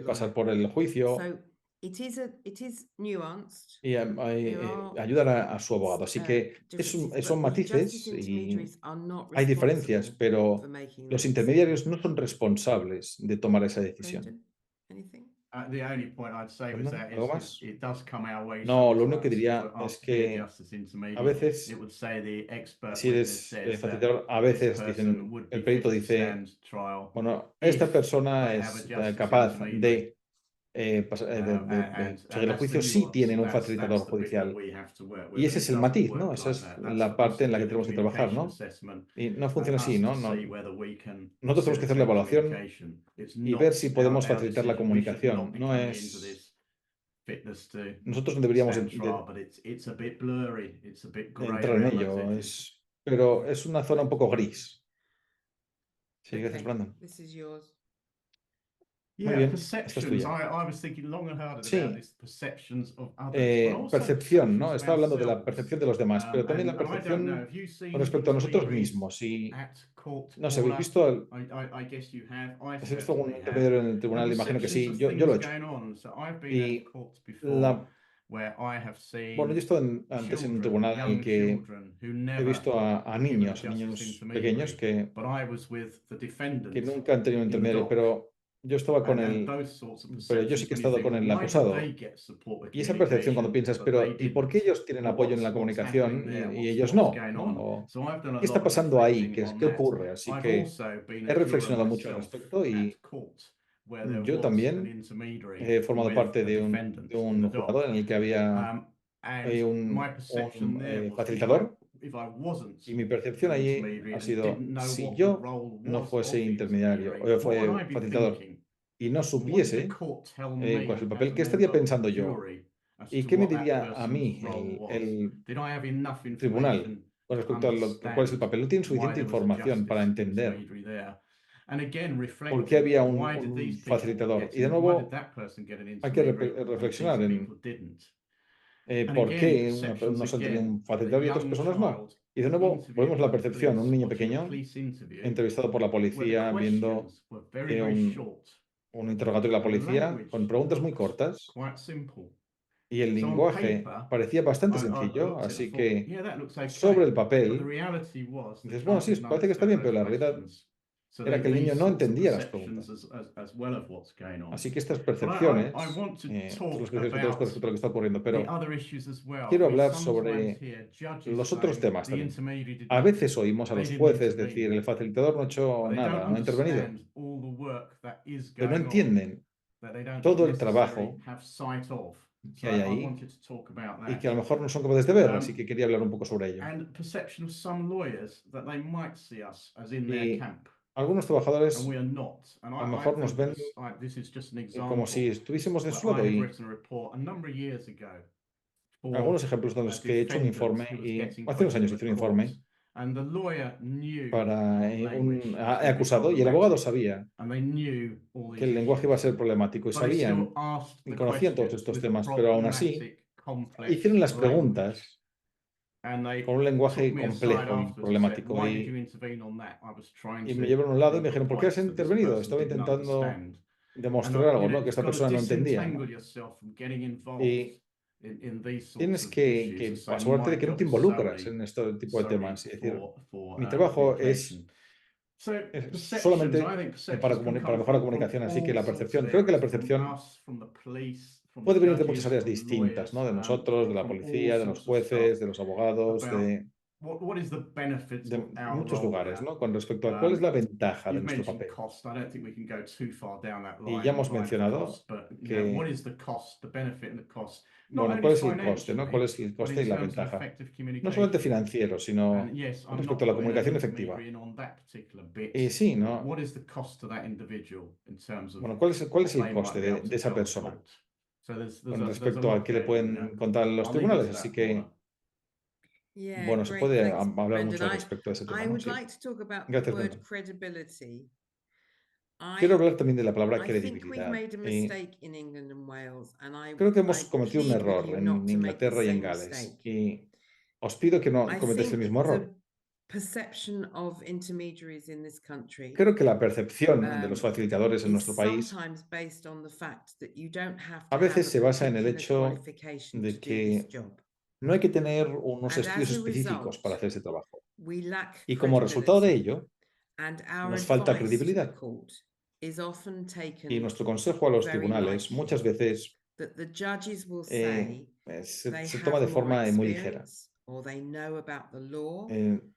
pasar por el juicio y ayudar a su abogado. Así que son matices y hay diferencias, pero los intermediarios no son responsables de tomar esa decisión. The only point I'd say was that ¿Algo más? it does come our way No, lo único que sometimes diría to es ask to be que adjusted intermediate. a veces, It would say the expert si witness eres says that facilitador, a this veces person dicen, would be el perito fit to dice, stand trial bueno, if esta persona they have a es justice capaz intermediary. de seguir el That's the juicio si nuance. tienen un That's facilitador the bit that judicial. we have to work with. Y And ese it es el doesn't matiz, work ¿no? Esa like es that. That's la for us parte to en la que do the tenemos que trabajar, communication ¿no? assessment, Y no funciona us así, to ¿no? see whether we can Nosotros tenemos que hacer la facilitate evaluación communication. It's y not ver si podemos our facilitar la decision. We should comunicación. not be No coming into es... this fitness to Nosotros no deberíamos stand trial, but it's a bit blurry. It's a bit grey entrar en area, ello, I think. pero es una zona un poco gris. Sí, gracias, Okay, Brandon. this is yours. Muy bien, esta es Perceptions. tuya. I was thinking long and hard Sí. about this perceptions of others, but also Percepción, ¿no? perceptions Estaba hablando de la ourselves. percepción de los demás, pero también la And I don't know, percepción have you seen con respecto a nosotros intermediaries mismos. Y at court, no sé, ¿habéis Paula? visto, I guess you have. I ¿has visto algún certainly have. intermediario en el tribunal? And Imagino que sí. perceptions Yo of lo he things hecho. going on. So I've been Y at courts before where I have bueno, yo he seen estado antes en un children, tribunal en el young que children who he never visto a given a niños justice pequeños intermediary, but I was with the defendant que nunca han tenido un in the intermediario, dock. pero yo estaba con And el, those sorts of pero yo sí perceptions que he when you estado think, con well, el why did acusado. they get support with Y esa percepción cuando communication piensas, but pero they ¿y por qué didn't? ellos tienen Or apoyo en la what's comunicación happening there? y What's ellos no? going ¿no? on? O, So I've done a ¿qué está lot of pasando ahí? reflecting on ¿Qué that. ocurre? Así I've que also been he a juror reflexionado mucho al myself respecto y at court where there yo was an también intermediary he formado with parte a de defendant in un the dock. jurado en el que había And my perception there was facilitador. if I wasn't Y mi percepción an allí intermediary ha and sido, didn't know si what the yo role no was fuese of the intermediario, intermediary, o what would fue I be facilitador, thinking? y no And what did the supiese court tell cuál me es el as papel, ¿qué a estaría member of pensando the yo? jury as ¿Y to qué me what that diría a person's mí role was? el Did I have enough tribunal information con to respecto a cuál es el understand papel? No tienen why suficiente there was a información para justice entender intermediary there? And again, por qué había reflecting, why did un these people facilitador. get Y de why did nuevo that person get an hay que intermediary and reflexionar these en people didn't? por Again, qué perceptions unos han tenido again, un the facilitador y otras young personas no. child Y de nuevo interviewed volvemos a la by the percepción, un police, niño watching a pequeño police interview, entrevistado por la where the policía, viendo questions were very, very un short. interrogatorio de la And the policía language con preguntas muy looked cortas quite simple. y el So on lenguaje paper, parecía bastante I sencillo, looked at it así and thought, que yeah, that looks okay. sobre el But the papel reality was the dices, bueno, child sí, didn't parece que está bien, pero understand la those realidad questions. So era que el these niño no sorts of entendía las perceptions preguntas. as well of what's going on. Así que estas But percepciones I want to son los talk criterios que tenemos con about respecto a lo que está ocurriendo, the pero other issues as well. quiero We hablar sometimes sobre hear judges los otros saying temas the también. intermediary did A nothing, veces oímos a they los didn't jueces intervene. decir, el facilitador no ha hecho But they don't nada, no ha intervenido, understand all the work that is pero no going on, entienden that they don't todo el necessarily trabajo have sight of. que So hay I ahí wanted to talk about y that. que a lo mejor no son capaces de ver, así que quería hablar un poco sobre ello. And perception of some lawyers that they might see us as in Y their camp, algunos and trabajadores we are not. And a lo mejor nos ven this is just an example. como si estuviésemos de su Where lado I had y written a report a number of years ago for algunos ejemplos de a los que he hecho un defendant informe who was y getting hace unos años questioned hice at un informe court, and the lawyer knew para language was gonna be acusado y el abogado problematic, sabía and they knew all que these el lenguaje iba a issues. ser problemático y But they still sabían asked y the conocían todos questions estos with a temas, pero aún así problematic, complex hicieron las language. preguntas And they con un took lenguaje me aside complejo y afterwards and said, problemático why did you intervene on that? I was trying y to me llevaron a un lado y me prove a dijeron, ¿por qué point has that this intervenido? person Estaba didn't intentando understand. demostrar algo, ¿no? Que esta You've got persona to no entendía, ¿no? disentangle yourself from getting involved Y in these sorts tienes of que issues. And so asegurarte de my que no te job is involucras solely en este tipo de temas. Es decir, for mi trabajo es communication. So perceptions, solamente I think para, perceptions can para come mejorar la from comunicación. Así que all la sorts percepción, of creo que la areas, percepción from us, from the police, from puede venir de judges, muchas áreas from distintas, ¿no? De lawyers, nosotros, de la from all policía, de los sorts of stuff jueces, de los abogados, about de what is the benefit de of our muchos role lugares, there? ¿no? Con respecto a cuál es la ventaja de You've nuestro mentioned papel. cost. I don't think we can go too far down that Y line. ya hemos line of mencionado cost, but que, what is the cost, the benefit and the cost? Not bueno, only cuál es el coste, ¿no? financially, ¿Cuál es el but coste in y la terms of ventaja? effective No solamente communication. financiero, sino And yes, con I'm respecto not a la putting an comunicación efectiva. intermediary in on that particular bit. Y sí, But ¿no? what is the cost to that individual in terms of Bueno, ¿cuál es what el they might coste be able de to esa tell the persona? court? con respecto a qué le pueden contar los tribunales. Así que, Yeah, bueno, se great. puede Thanks, hablar Brendan. mucho respecto a ese I tema, ¿no? would Sí. like to talk about the Gracias, word Brendan. credibility. Quiero I hablar también de la palabra I think we've credibilidad. made a mistake in England and Wales, and Creo que hemos I cometido un plead with error you en not to make the Inglaterra y en same Gales. mistake. Y os pido que no I cometáis el think mismo error. the perception of intermediaries in this country Creo que la percepción de los facilitadores en nuestro is país sometimes based on the fact that you don't have a to have veces se a basa en el particular hecho qualification de to do this que job. no hay que tener unos And estudios as a específicos para result, hacer ese trabajo. we lack Y como resultado de credibility, ello, and our nos falta advice to the credibilidad. court is often Y taken nuestro consejo a los very tribunales lightly. muchas veces That the judges will say they se toma have de more forma muy ligera. experience or they know about the law,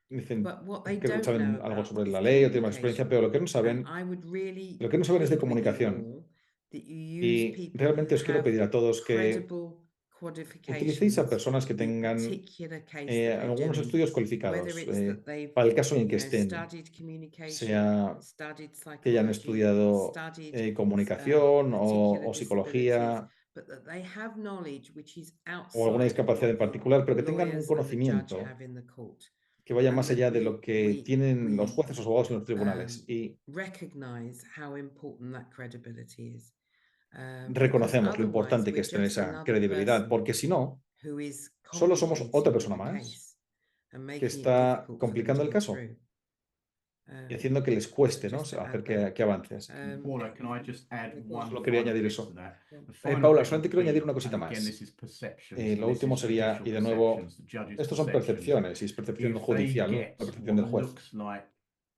Dicen but what they que don't saben know algo about sobre is la ley o tienen más experiencia, communication. pero lo que no saben, And I would really lo que no saben es de plead with you comunicación. all that you use Y people realmente who os quiero have pedir a todos que credible utilicéis a qualifications personas que for the tengan particular case that they're algunos doing, estudios whether cualificados it's that they've para el caso en el que estén, studied communication, sea studied que hayan psychology, estudiado studied comunicación particular o disabilities, psicología but that they have knowledge which is o alguna outside of discapacidad en what the particular, pero que tengan un lawyers and the judge conocimiento have in the court. que vaya And más that allá de lo que tienen los jueces o los abogados en los tribunales. Y recognize how important that credibility is. reconocemos lo importante que es tener esa credibilidad, porque si no, solo somos otra persona más que está complicando el caso y haciendo que les cueste, ¿no? Hacer que avance. Así que Paula, can I just add one solo quería añadir bit eso. to that? The final Paula, bit solamente would quiero be, añadir una cosita and again, más. this is perceptions, Lo and this último is sería, judicial y de nuevo, perceptions, the judge's estos son perceptions. percepciones, y es percepción If they judicial, ¿no? get La percepción what del juez. looks like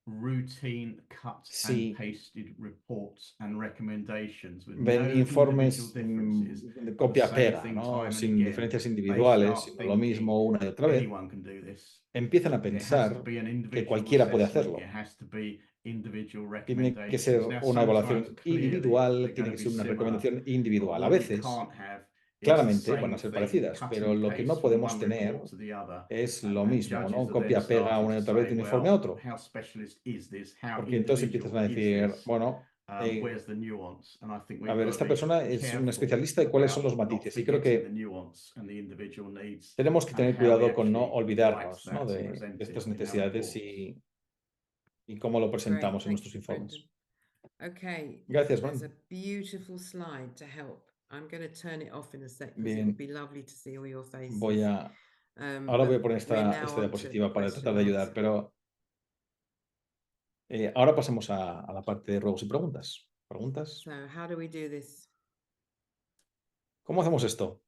routine cut Si and pasted reports and recommendations with ven no informes individual differences, de the copia-pega, same thing ¿no? time and Sin again, diferencias they individuales, start sino lo mismo thinking una y otra vez, anyone can do this. empiezan a It has pensar to be an que individual cualquiera puede assessment, hacerlo. it has to be individual Tiene que ser recommendations. Now, una evaluación sometimes clearly individual, they're tiene going que to ser be una similar, recomendación but individual. A what we veces, can't have is the claramente, van same a ser thing, parecidas, cut pero and lo que paste no from podemos one tener report to the other. es lo And mismo, judges ¿no? are then Copia-pega starting una y to otra vez de say, un informe a well, otro. how specialist is this? How Porque entonces empiezan a individual is decir, this? bueno, Where's the nuance? And I think a we've ver, got to esta be persona es un careful especialista y cuáles son about los not matices. Y creo forgetting the que nuance and the individual needs tenemos que and tener how we cuidado con no actually write olvidarnos, ¿no? that and de present estas it in our necesidades reports. y cómo lo Great, presentamos en thank nuestros you, informes. Brendan. Okay, Gracias, there's a Brendan. beautiful slide to help. I'm going to turn it off in a sec because it Bien. would be lovely to see all your faces. Ahora voy a But poner we're now esta on to diapositiva para question tratar de and ayudar, answer. pero ahora pasemos a la parte de ruegos y preguntas. ¿Preguntas? So how do we do this? ¿Cómo hacemos esto?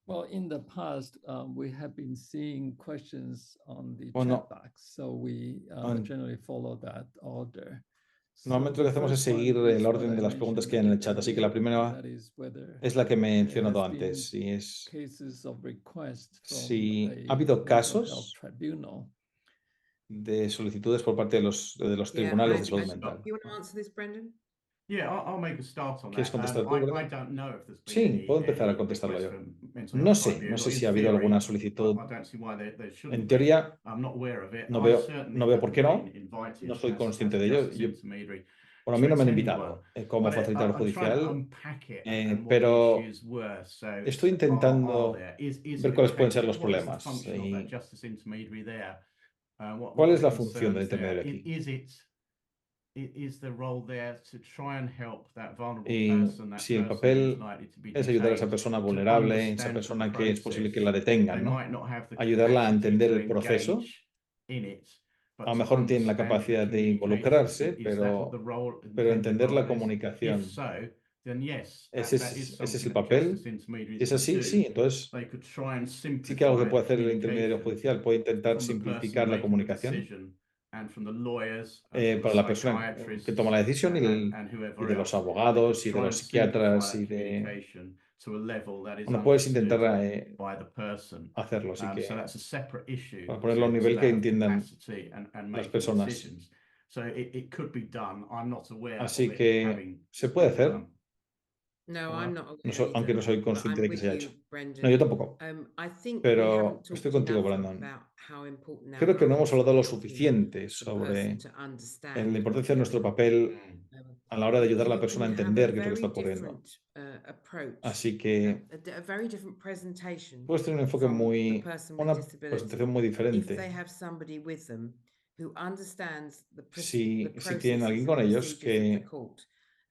Well, in the past, we have been seeing questions on the Bueno, chat box, so we an- generally follow that order. Normalmente So lo the que hacemos es first one seguir is el what orden I de las preguntas mentioned que hay en el chat. Así que la earlier, primera that is whether es la que me he there mencionado has been antes. Y es cases of request from si a ha habido mental health casos tribunal. de solicitudes por parte de los tribunales de salud mental. You want to answer this, Brendan? Yeah, I'll make a start on ¿Quieres that. contestar tú, I Brendan? don't know if there's been Sí, puedo empezar a any contestarlo request yo. from mental No health sé tribunal. si In ha habido theory, alguna solicitud. I don't see why there shouldn't En be. teoría, I'm not aware of it. no I veo certainly por qué no. haven't been invited No soy as consciente a de ello. justice intermediary Bueno, a mí to no me han attend invitado one. como But, facilitador I'm trying to judicial, unpack it and what the pero issues were. So, estoy are intentando there? Is ver it cuáles a pueden case ser of los what is the problemas function of that y justice intermediary there? What cuál are es the la función del concerns there? intermediario aquí. Is the role there to try and help that vulnerable Y person, that si el person who's papel likely to be es ayudar a esa detained, persona to vulnerable, esa understand the persona que es posible que process? la They detengan, ¿no? might not have the Ayudarla a capacity entender to el proceso. engage in it, but A lo to mejor no tienen la understand the capacidad de communication. involucrarse, Is that what the role, pero intended entender la role is? comunicación. If so, then yes, Ese that is es el something that papel. justice intermediaries Si es could así, do. sí, entonces They could try and sí que algo que simplify puede the hacer el intermediario communication judicial, puede intentar from the person simplificar la making the comunicación decision and from the lawyers and from the para la persona que toma la decisión and y whoever de los else. abogados They y could de try los and simplify psiquiatras that y de... communication to a level that is Bueno, puedes intentar understood by the person. hacerlo, así So que that's a separate issue para ponerlo a un to nivel que that entiendan capacity and las making personas. decisions. So it could be done. I'm not aware Así of it que having se puede been hacer, done. No, Hola. I'm not aware aunque either, no soy but consciente I'm de que with se haya you, hecho. Brendan. No, yo tampoco. I think we Pero haven't estoy talked contigo, enough Brandon. about how important our Creo que no hemos role is hablado lo in helping suficiente the sobre person to understand la importancia de what nuestro they're papel doing. a la hora de ayudar a la persona a entender qué es lo que está ocurriendo. Así que puedes tener un enfoque una presentación muy diferente. Si tienen alguien con ellos que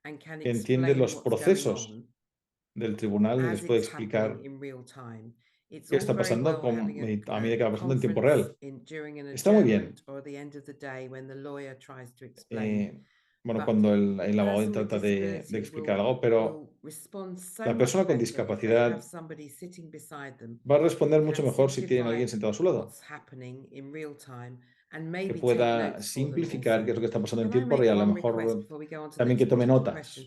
entiende los procesos del tribunal y les puede explicar qué está pasando a medida que va pasando en tiempo real. Está muy bien. Bueno, cuando el abogado trata de explicar algo, pero la persona con discapacidad va a responder mucho mejor si tiene alguien sentado a su lado, que pueda simplificar qué es lo que está pasando en tiempo real, a lo mejor también que tome notas.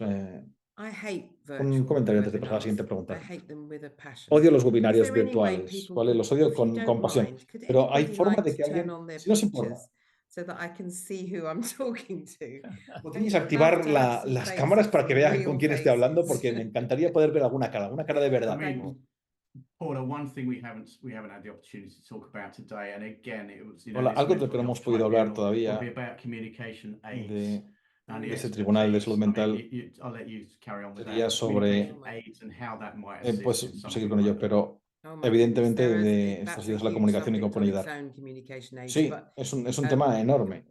Un comentario antes de pasar a la siguiente pregunta. Odio los webinarios virtuales, ¿vale? Los odio con pasión, pero hay forma de que alguien, si no se importa, podríais activar las cámaras para que vean con quién esté hablando, porque me encantaría poder ver alguna cara de verdad. Paula, one thing we haven't had the opportunity to talk about today, and again, it was, Hola, algo de lo que no hemos podido hablar todavía de ese tribunal de salud mental sería sobre, pues seguir con ello, pero evidentemente de estas ayudas a la comunicación y cómo pueden ayudar. Sí, es un tema enorme,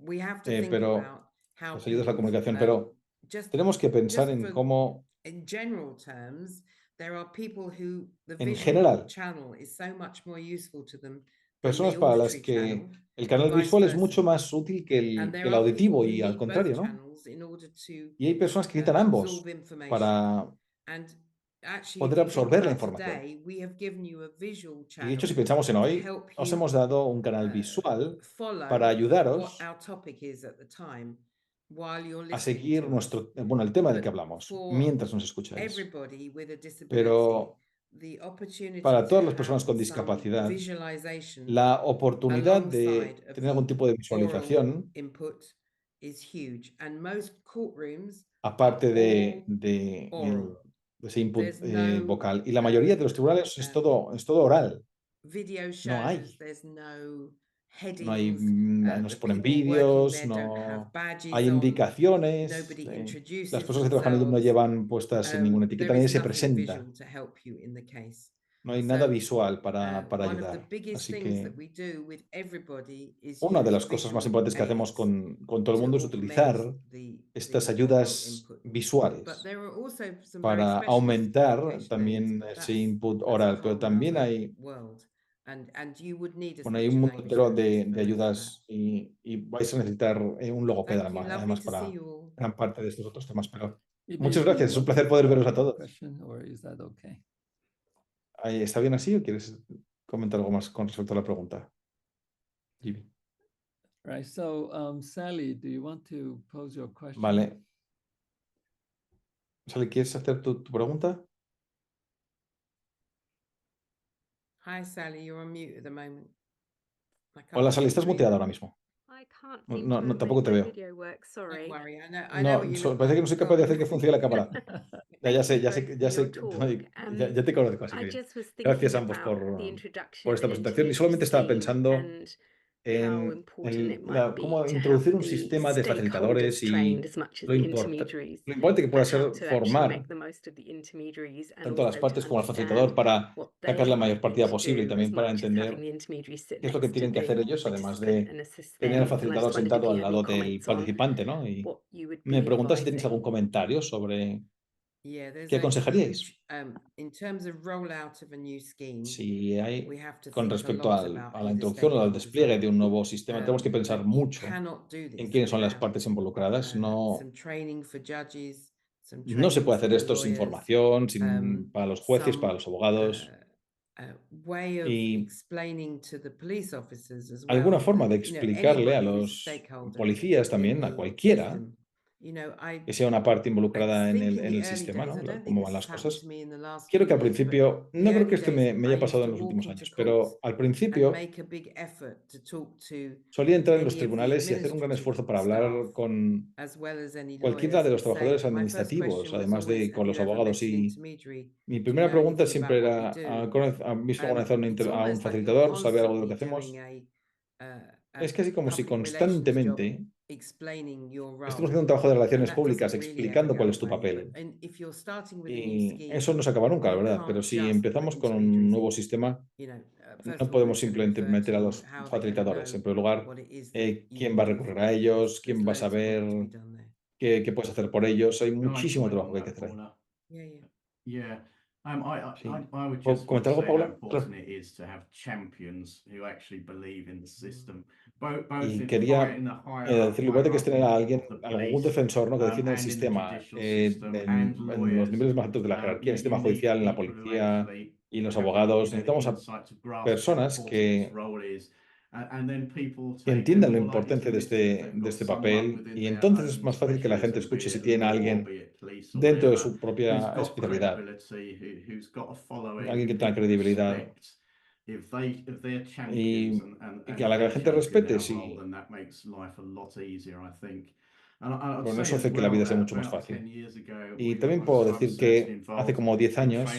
pero las ayudas a la comunicación, pero tenemos que pensar en cómo, en general, personas para las que el canal visual es mucho más útil que el auditivo y al contrario, ¿no? Y hay personas que necesitan ambos para poder absorber la información. Y de hecho, si pensamos en hoy, os hemos dado un canal visual para ayudaros a seguir el tema del que hablamos mientras nos escucháis. Pero para todas las personas con discapacidad, la oportunidad de tener algún tipo de visualización, aparte de ese input vocal, y la mayoría de los tribunales es todo oral. No se ponen vídeos, no hay indicaciones. Las personas que trabajan allí no llevan puestas ninguna etiqueta, nadie se presenta. No hay nada visual para ayudar. Así que una de las cosas más importantes que hacemos con todo el mundo es utilizar estas ayudas visuales para aumentar también ese input oral, pero también hay un mundo entero de ayudas y vais a necesitar un logopeda además para gran parte de estos otros temas. Pero muchas gracias, es un placer poder veros a todos. ¿Está bien así o quieres comentar algo más con respecto a la pregunta? Jimmy. Right, so Sally, do you want to pose your question? Vale. Sally, ¿quieres hacer tu pregunta? Hi, Sally, you're on mute at the moment. Hola, Sally, estás muteada ahora mismo. No, tampoco te veo. No, parece que no soy capaz de hacer que funcione la cámara. Ya te conozco, así que gracias a ambos por esta presentación. Y solamente estaba pensando en cómo introducir un sistema de facilitadores y lo importante que pueda ser formar tanto a las partes como al facilitador para sacar la mayor partida posible y también para entender qué es lo que tienen que hacer ellos, además de tener al facilitador sentado al lado del participante, ¿no? Y me preguntaba si tenéis algún comentario sobre qué aconsejaríais. Si hay, con respecto a la introducción o al despliegue de un nuevo sistema, tenemos que pensar mucho en quiénes son las partes involucradas. No se puede hacer esto sin formación, para los jueces, para los abogados. Y alguna forma de explicarle a los policías también, a cualquiera, que sea una parte involucrada en el sistema, ¿no? Cómo van las cosas. Quiero que al principio, no creo que esto me haya pasado en los últimos años, pero al principio solía entrar en los tribunales y hacer un gran esfuerzo para hablar con cualquiera de los trabajadores administrativos, además de con los abogados. Y mi primera pregunta siempre era, ¿han visto alguna vez a un facilitador? ¿Sabe algo de lo que hacemos? Es casi como si constantemente Estamos haciendo un trabajo de relaciones públicas explicando cuál es tu papel. Y eso no se acaba nunca, la verdad. Pero si empezamos con un nuevo sistema, no podemos simplemente meter a los facilitadores. En primer lugar, ¿quién va a recurrir a ellos? ¿Quién va a saber qué puedes hacer por ellos? Hay muchísimo trabajo que hay que hacer ahí. Yeah. Sí. I would just ¿Comentar algo, say how Paula? Claro. important it is to have champions who actually believe in the system, Y quería in the decirle, igual de que es tener a alguien, hierarchy of the algún police, defensor, ¿no? que defienda el and in the sistema judicial system, en and los lawyers. niveles más altos de la jerarquía, en el sistema judicial, en la policía y los abogados. Necesitamos a personas que entiendan la importancia de este papel, y entonces es más fácil que la gente escuche si tiene a alguien dentro de su propia especialidad, alguien que tenga credibilidad y que a la que la gente respete, sí. Con eso hace que la vida sea mucho más fácil. Y también puedo decir que hace como 10 años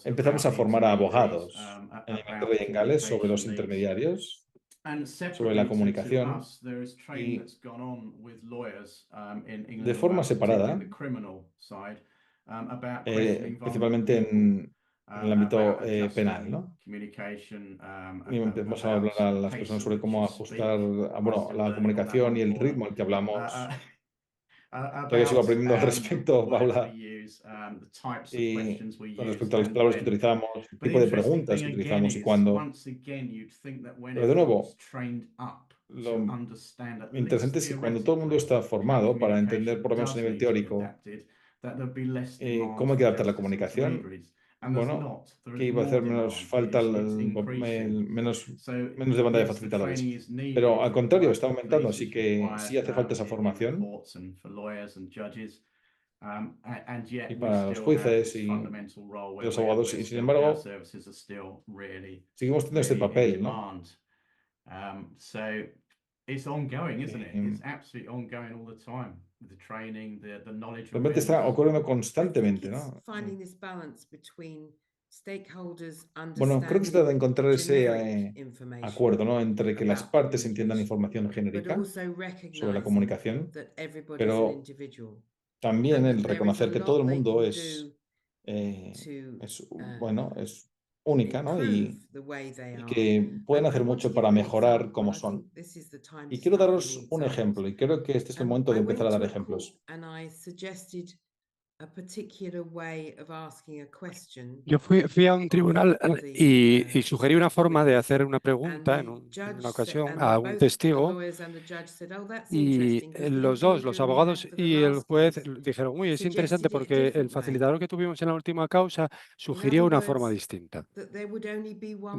empezamos a formar a abogados en Inglaterra y en Gales sobre los intermediarios, sobre la comunicación, y de forma separada, principalmente en el ámbito penal, ¿no? Y empezamos a hablar a las personas sobre cómo ajustar la comunicación y el ritmo al que hablamos. Todavía sigo aprendiendo al respecto, Paula, y con respecto a las palabras que utilizamos, el tipo de preguntas que utilizamos y cuándo. Pero de nuevo, lo interesante es que cuando todo el mundo está formado para entender, por lo menos a nivel teórico, cómo hay que adaptar la comunicación, bueno, que iba a hacer menos falta menos demanda de facilitadores. Pero al contrario, está aumentando, así que sí hace falta esa formación. Y para los jueces y los abogados, y sin embargo, seguimos teniendo este papel, ¿no? It's ongoing, isn't it? It's absolutely ongoing all the time. The training, the knowledge. Realmente está ocurriendo constantemente, ¿no? Bueno, creo que se trata de encontrar ese acuerdo, ¿no? Entre que las partes entiendan información genérica sobre la comunicación, pero también el reconocer que todo el mundo es única, ¿no? Y que pueden hacer mucho para mejorar cómo son. Y quiero daros un ejemplo, y creo que este es el momento de empezar a dar ejemplos. Yo fui a un tribunal y sugerí una forma de hacer una pregunta en una ocasión a un testigo, y los dos, los abogados y el juez, dijeron, uy, es interesante porque el facilitador que tuvimos en la última causa sugirió una forma distinta.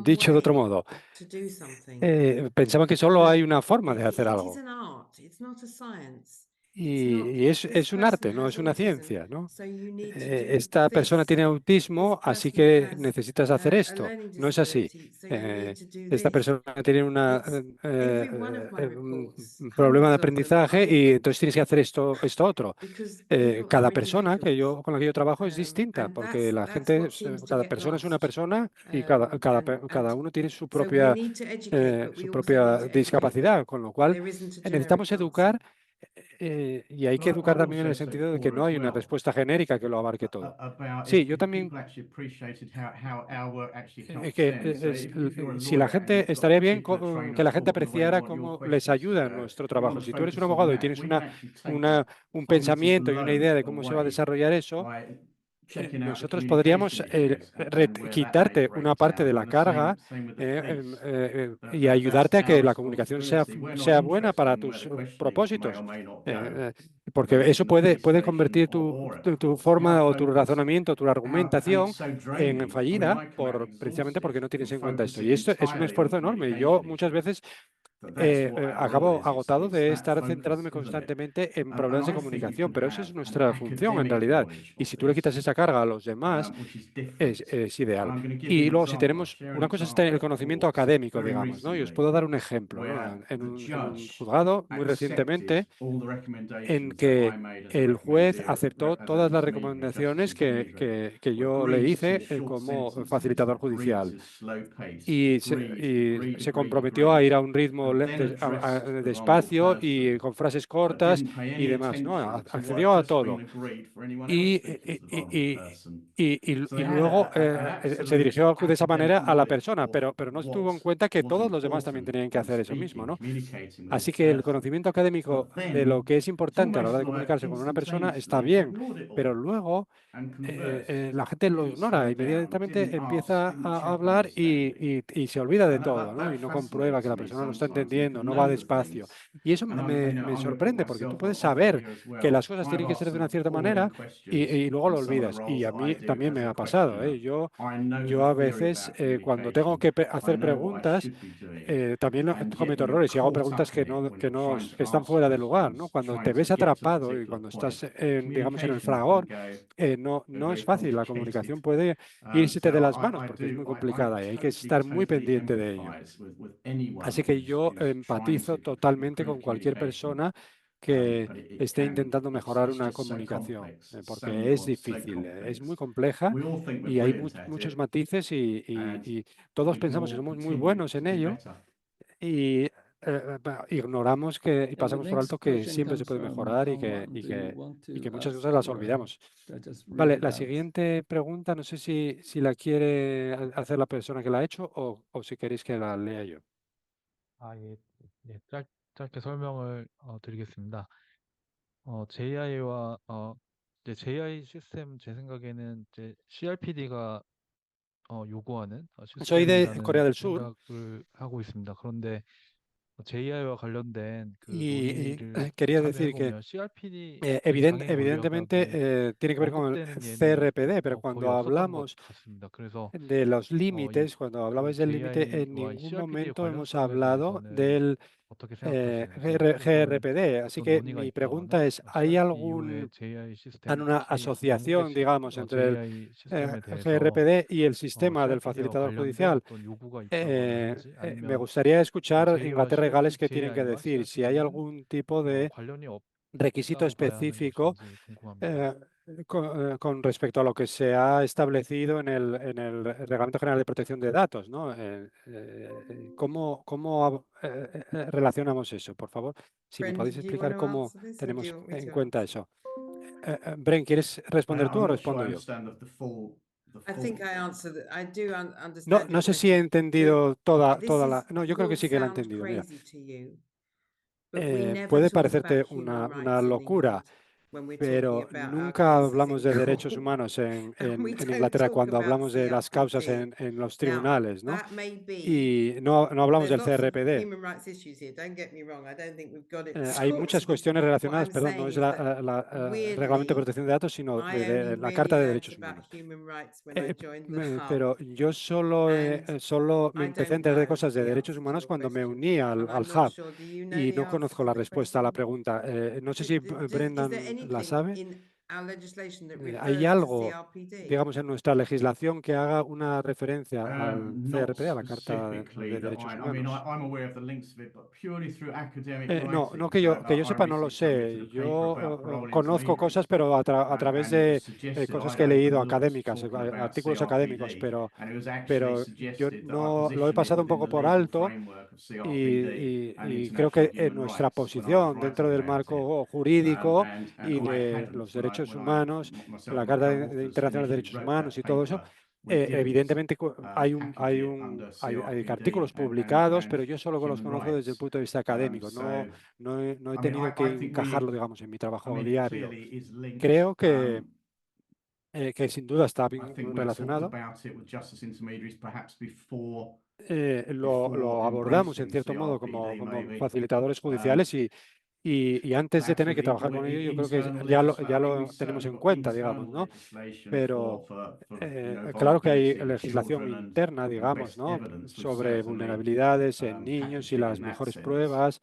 Dicho de otro modo, pensaban que solo hay una forma de hacer algo. Y es un arte, no es una ciencia, ¿no? Esta persona tiene autismo, así que necesitas hacer esto. No es así. Esta persona tiene un problema de aprendizaje y entonces tienes que hacer esto otro. Cada persona con la que yo trabajo es distinta, porque cada persona es una persona y cada uno tiene su propia discapacidad, con lo cual necesitamos educar. Y hay que educar también en el sentido de que no hay una respuesta genérica que lo abarque todo. Sí, yo también. Si la gente, estaría bien que la gente apreciara cómo les ayuda nuestro trabajo. Si tú eres un abogado y tienes un pensamiento y una idea de cómo se va a desarrollar eso, nosotros podríamos quitarte una parte de la carga y ayudarte a que la comunicación sea buena para tus propósitos, porque eso puede convertir tu forma o tu razonamiento, tu argumentación en fallida precisamente porque no tienes en cuenta esto. Y esto es un esfuerzo enorme. Y yo muchas veces acabo agotado de estar centrándome constantemente en problemas de comunicación, pero esa es nuestra función en realidad. Y si tú le quitas esa carga a los demás, es ideal. Y luego, si tenemos, una cosa es tener el conocimiento académico, digamos, ¿no? Y os puedo dar un ejemplo, ¿no? En un juzgado muy recientemente, en que el juez aceptó todas las recomendaciones que yo le hice como facilitador judicial y se comprometió a ir a un ritmo despacio y con frases cortas y demás, ¿no? Accedió a todo. Y luego se dirigió de esa manera a la persona, pero no tuvo en cuenta que todos los demás también tenían que hacer eso mismo, ¿no? Así que el conocimiento académico de lo que es importante a la hora de comunicarse con una persona está bien, pero luego la gente lo ignora, inmediatamente empieza a hablar y se olvida de todo, ¿no? Y no comprueba que la persona lo está entendiendo, no va despacio. Y eso me sorprende porque tú puedes saber que las cosas tienen que ser de una cierta manera y luego lo olvidas. Y a mí también me ha pasado, ¿eh? Yo a veces cuando tengo que hacer preguntas, también cometo errores y hago preguntas que están fuera de lugar, ¿no? Cuando te ves atrapado y cuando estás, digamos, en el fragor, no es fácil. La comunicación puede irse de las manos porque es muy complicada y hay que estar muy pendiente de ello. Así que yo empatizo totalmente con cualquier persona que esté intentando mejorar una comunicación, porque es difícil, es muy compleja y hay muchos matices y todos pensamos que somos muy buenos en ello y ignoramos y pasamos por alto que siempre se puede mejorar y que muchas cosas las olvidamos. Vale, la siguiente pregunta, no sé si la quiere hacer la persona que la ha hecho o si queréis que la lea yo. 예. 짧게 설명을 드리겠습니다. JI와 이제 JI 시스템 제 생각에는 이제 CRPD가 요구하는 Soy de 시스템이라는 Corea del Sur 생각을 하고 있습니다. 그런데 JI와 관련된 그 y 논의를 quería decir que 참여해보면 CRPD의 장애 권력이 evidentemente tiene que ver con el 언급되는 예는 CRPD, pero cuando 거의 없었던 것 hablamos 같습니다. 그래서 de los 이 límites, cuando hablabais del límite, en JI와 ningún CRPD의 momento hemos 관련성에 hablado 대해서는 del 어떻게 생각하시는지, 혹은 GRPD. Así 어떤 que 논의가 mi 있다거나 pregunta es, ¿hay CRPD 이후에 JI 시스템, una 특히 asociación, 영국의 digamos, entre el JI 시스템에 대해서 GRPD y el sistema del CRPD와 facilitador 관련된 judicial? 어떤 요구가 있다거나 한지, Me 아니면 gustaría escuchar JI와 Inglaterra y Gales qué tienen que JI와 decir, si hay CRPD는 algún tipo de 관련이 requisito 없다고 봐야 하는 específico 것인지 궁금합니다. con respecto a lo que se ha establecido en el Reglamento General de Protección de Datos, ¿no? ¿Cómo relacionamos eso, por favor? Si me Bren, podéis did you explicar want to cómo answer this or do tenemos you want me en to cuenta answer? eso. Bren, ¿quieres responder tú o I'm not sure respondo I yo? understand the full. I think I answered it. I do No, understand your no sé si he question. entendido toda This la... No, yo creo que will sí que la he sound entendido. Mira, crazy to you, but we never puede talk parecerte about human una rights in the locura, UK when we're talking pero about our nunca cases hablamos in de derechos court. humanos And we en don't Inglaterra talk cuando about hablamos de las causas CRPD. en los Now, tribunales, ¿no? that may be, Y no hablamos there's del lots of CRPD. human rights issues here. Don't get me wrong. I don't think we've got it Hay muchas sorted. cuestiones What relacionadas, I'm perdón, no saying es is that Reglamento de weirdly, Protección de Datos, sino I only de la really Carta de learnt Derechos about Humanos. human rights when I joined the hub. Pero yo solo me I empecé a don't enterar de know cosas de the derechos answer to humanos your cuando me question, uní al and I'm hub not sure. Do you know y the no answer conozco to la the respuesta a la question? pregunta. No sé si Is there Brendan la anything sabe. in our legislation that ¿Hay refers to algo, CRPD? digamos, en nuestra legislación que haga una referencia al Not CRPD, a la Carta specifically de that Derechos I mean, Humanos? I'm aware of the links of it, but purely through academic No, writing. que yo I sepa, no lo recently submitted sé. a paper about Yo parole conozco cosas, intermediaries, pero a través and it was de suggested cosas I que he leído overlooked académicas, talking about artículos académicos, CRPD, and it was actually pero yo suggested that I no lo he position it pasado un within poco the por legal alto framework of CRPD and y creo international que en human nuestra rights when I was posición dentro writing del about it. marco jurídico And y I de hadn't los derechos when humanos, myself la and my Carta co-authors Internacional de initially Derechos wrote Humanos that y todo eso, paper, we didn't evidentemente package it under hay CRPD artículos publicados, pero yo solo los human conozco desde el rights. punto de vista académico. So, No he I mean, tenido que I think encajarlo, digamos, en mi I trabajo mean, it diario. clearly is linked. Creo que sin duda está I bien think we talked relacionado. about it with justice intermediaries perhaps before Lo abordamos en embracing cierto modo CRPD, como maybe. facilitadores judiciales y antes de Perhaps tener que with trabajar con ello, yo creo que internal ya legislation. lo tenemos en cuenta, digamos, ¿no? Pero claro claro que hay legislación interna, digamos, ¿no? Sobre vulnerabilidades en niños y las mejores pruebas.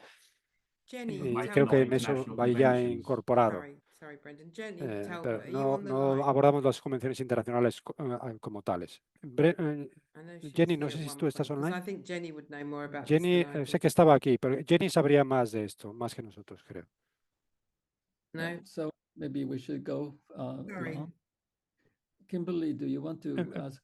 Jenny, Y creo que en eso va ya incorporado. Sorry, Brendan. Jenny, Pero are you on the line? abordamos las convenciones internacionales como tales. I know she Jenny, was no here sé at si one tú estás point, 'cause online. I think Jenny would know more about this Jenny, than I sé do. que estaba aquí, pero Jenny sabría más de esto, más que nosotros, creo. No, So maybe we should go sorry. on. Kimberly, do you want to ask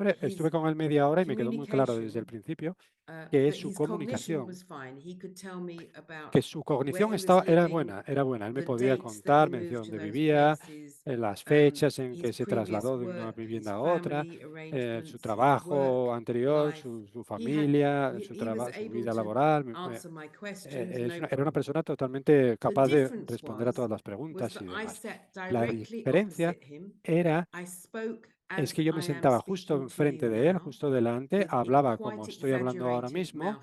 Hombre, estuve con él media hora y me quedó muy claro desde el principio que es su comunicación, que su cognición era buena. Él me podía contar, me decía dónde vivía, las fechas en que se trasladó de una vivienda a otra, su trabajo anterior, su familia, su vida laboral. Era una persona totalmente capaz de responder a todas las preguntas y demás. La diferencia es que yo me sentaba justo enfrente de él, justo delante, hablaba como estoy hablando ahora mismo,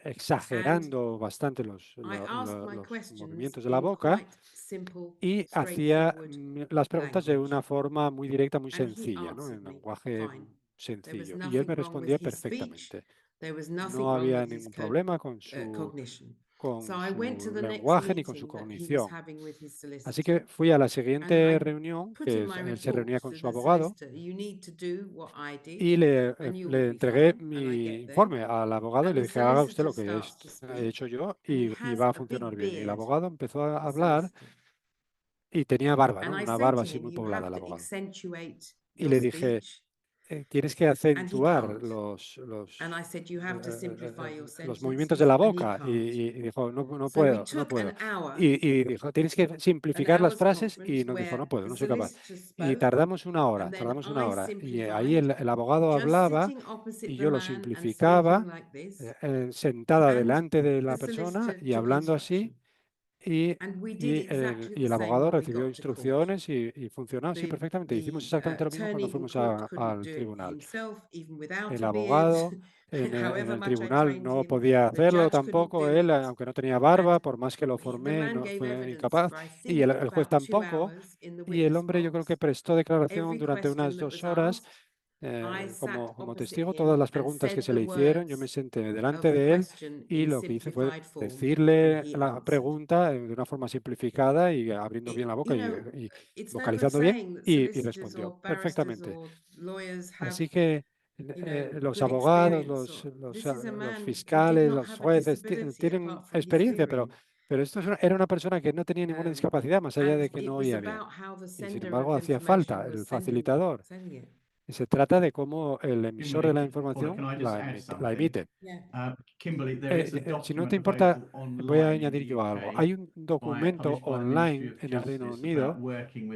exagerando bastante los movimientos de la boca y hacía las preguntas de una forma muy directa, muy sencilla, ¿no? En lenguaje sencillo. Y él me respondía perfectamente. No había ningún problema con su lenguaje ni con su cognición. Así que fui a la siguiente reunión, que él se reunía con su abogado, y le entregué mi informe al abogado y le dije, haga usted lo que he hecho yo y va a funcionar bien. Y el abogado empezó a hablar y tenía barba, ¿no? Una barba así muy poblada el abogado. Y le dije, tienes que acentuar los movimientos de la boca. Y dijo, no puedo. Y dijo, tienes que simplificar las frases. Y nos dijo, no puedo, no soy capaz. Y tardamos una hora. Y ahí el abogado hablaba y yo lo simplificaba, sentada delante de la persona y hablando así. Y el abogado recibió instrucciones y funcionó así perfectamente. Hicimos exactamente lo mismo cuando fuimos al tribunal. El abogado en el tribunal no podía hacerlo tampoco, él, aunque no tenía barba, por más que lo formé, no fue incapaz. Y el juez tampoco. Y el hombre yo creo que prestó declaración durante unas 2 horas. Como testigo, todas las preguntas que se le hicieron, yo me senté delante de él y lo que hice fue decirle la pregunta de una forma simplificada y abriendo bien la boca y vocalizando bien y respondió perfectamente. Así que los abogados, los fiscales, los jueces tienen experiencia, pero esto era una persona que no tenía ninguna discapacidad más allá de que no oía bien. Y sin embargo hacía falta el facilitador. Y se trata de cómo el emisor de la información la emite. Si no te importa, voy a añadir yo algo. Hay un documento online en el Reino Unido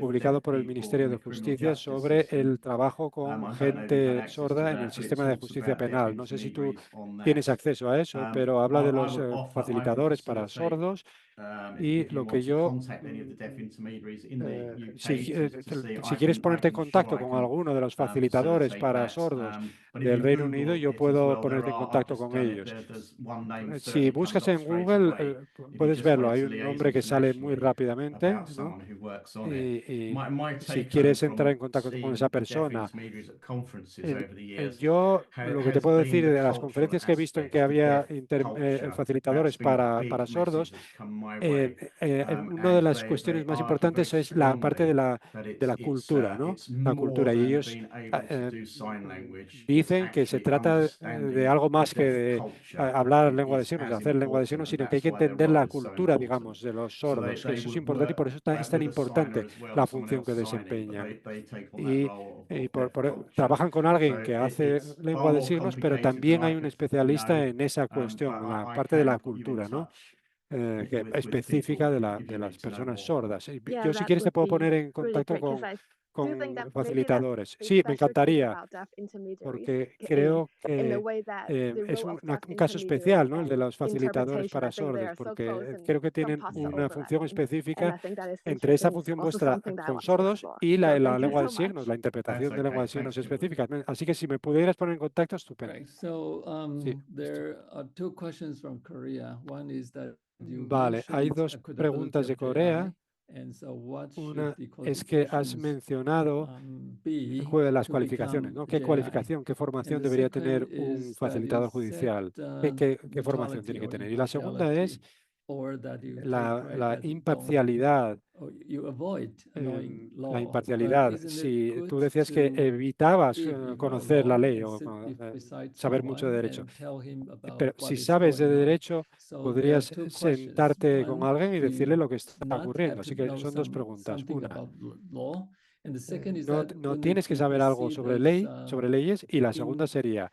publicado por el Ministerio de Justicia sobre el trabajo con gente sorda en el sistema de justicia penal. No sé si tú tienes acceso a eso, pero habla de los facilitadores para sordos y lo que yo... si quieres ponerte en contacto con alguno de los facilitadores para sordos del Reino Unido, yo puedo ponerte en contacto con ellos. Si buscas en Google, puedes verlo. Hay un nombre que sale muy rápidamente, ¿no? Y si quieres entrar en contacto con esa persona, yo lo que te puedo decir de las conferencias que he visto en que había facilitadores para sordos, una de las cuestiones más importantes es la parte de la cultura, ¿no? La cultura. Y ellos dicen que se trata de algo más que de hablar lengua de signos, de hacer lengua de signos, sino que hay que entender la cultura, digamos, de los sordos, que eso es importante y por eso es tan importante la función que desempeñan. Y trabajan con alguien que hace lengua de signos, pero también hay un especialista en esa cuestión, en la parte de la cultura, ¿no? Específica de las personas sordas. Yo, si quieres, te puedo poner en contacto con facilitadores. Sí, me encantaría, porque creo que es un caso especial, ¿no? El de los facilitadores para sordos, porque creo que tienen una función específica entre esa función vuestra con sordos y la lengua de signos, la interpretación de lengua de signos específica. Así que si me pudieras poner en contacto, estupendo. There are 2 questions from Korea. One is that Vale, hay 2 preguntas de Corea. Una es que has mencionado el juego de las cualificaciones, ¿no? ¿Qué cualificación, qué formación debería tener un facilitador judicial? ¿Qué formación tiene que tener? Y la segunda es la imparcialidad. La imparcialidad. Si tú decías que evitabas conocer la ley o saber mucho de derecho, pero si sabes de derecho, podrías sentarte con alguien y decirle lo que está ocurriendo. Así que son 2 preguntas. Una, no tienes que saber algo sobre leyes, y la segunda sería,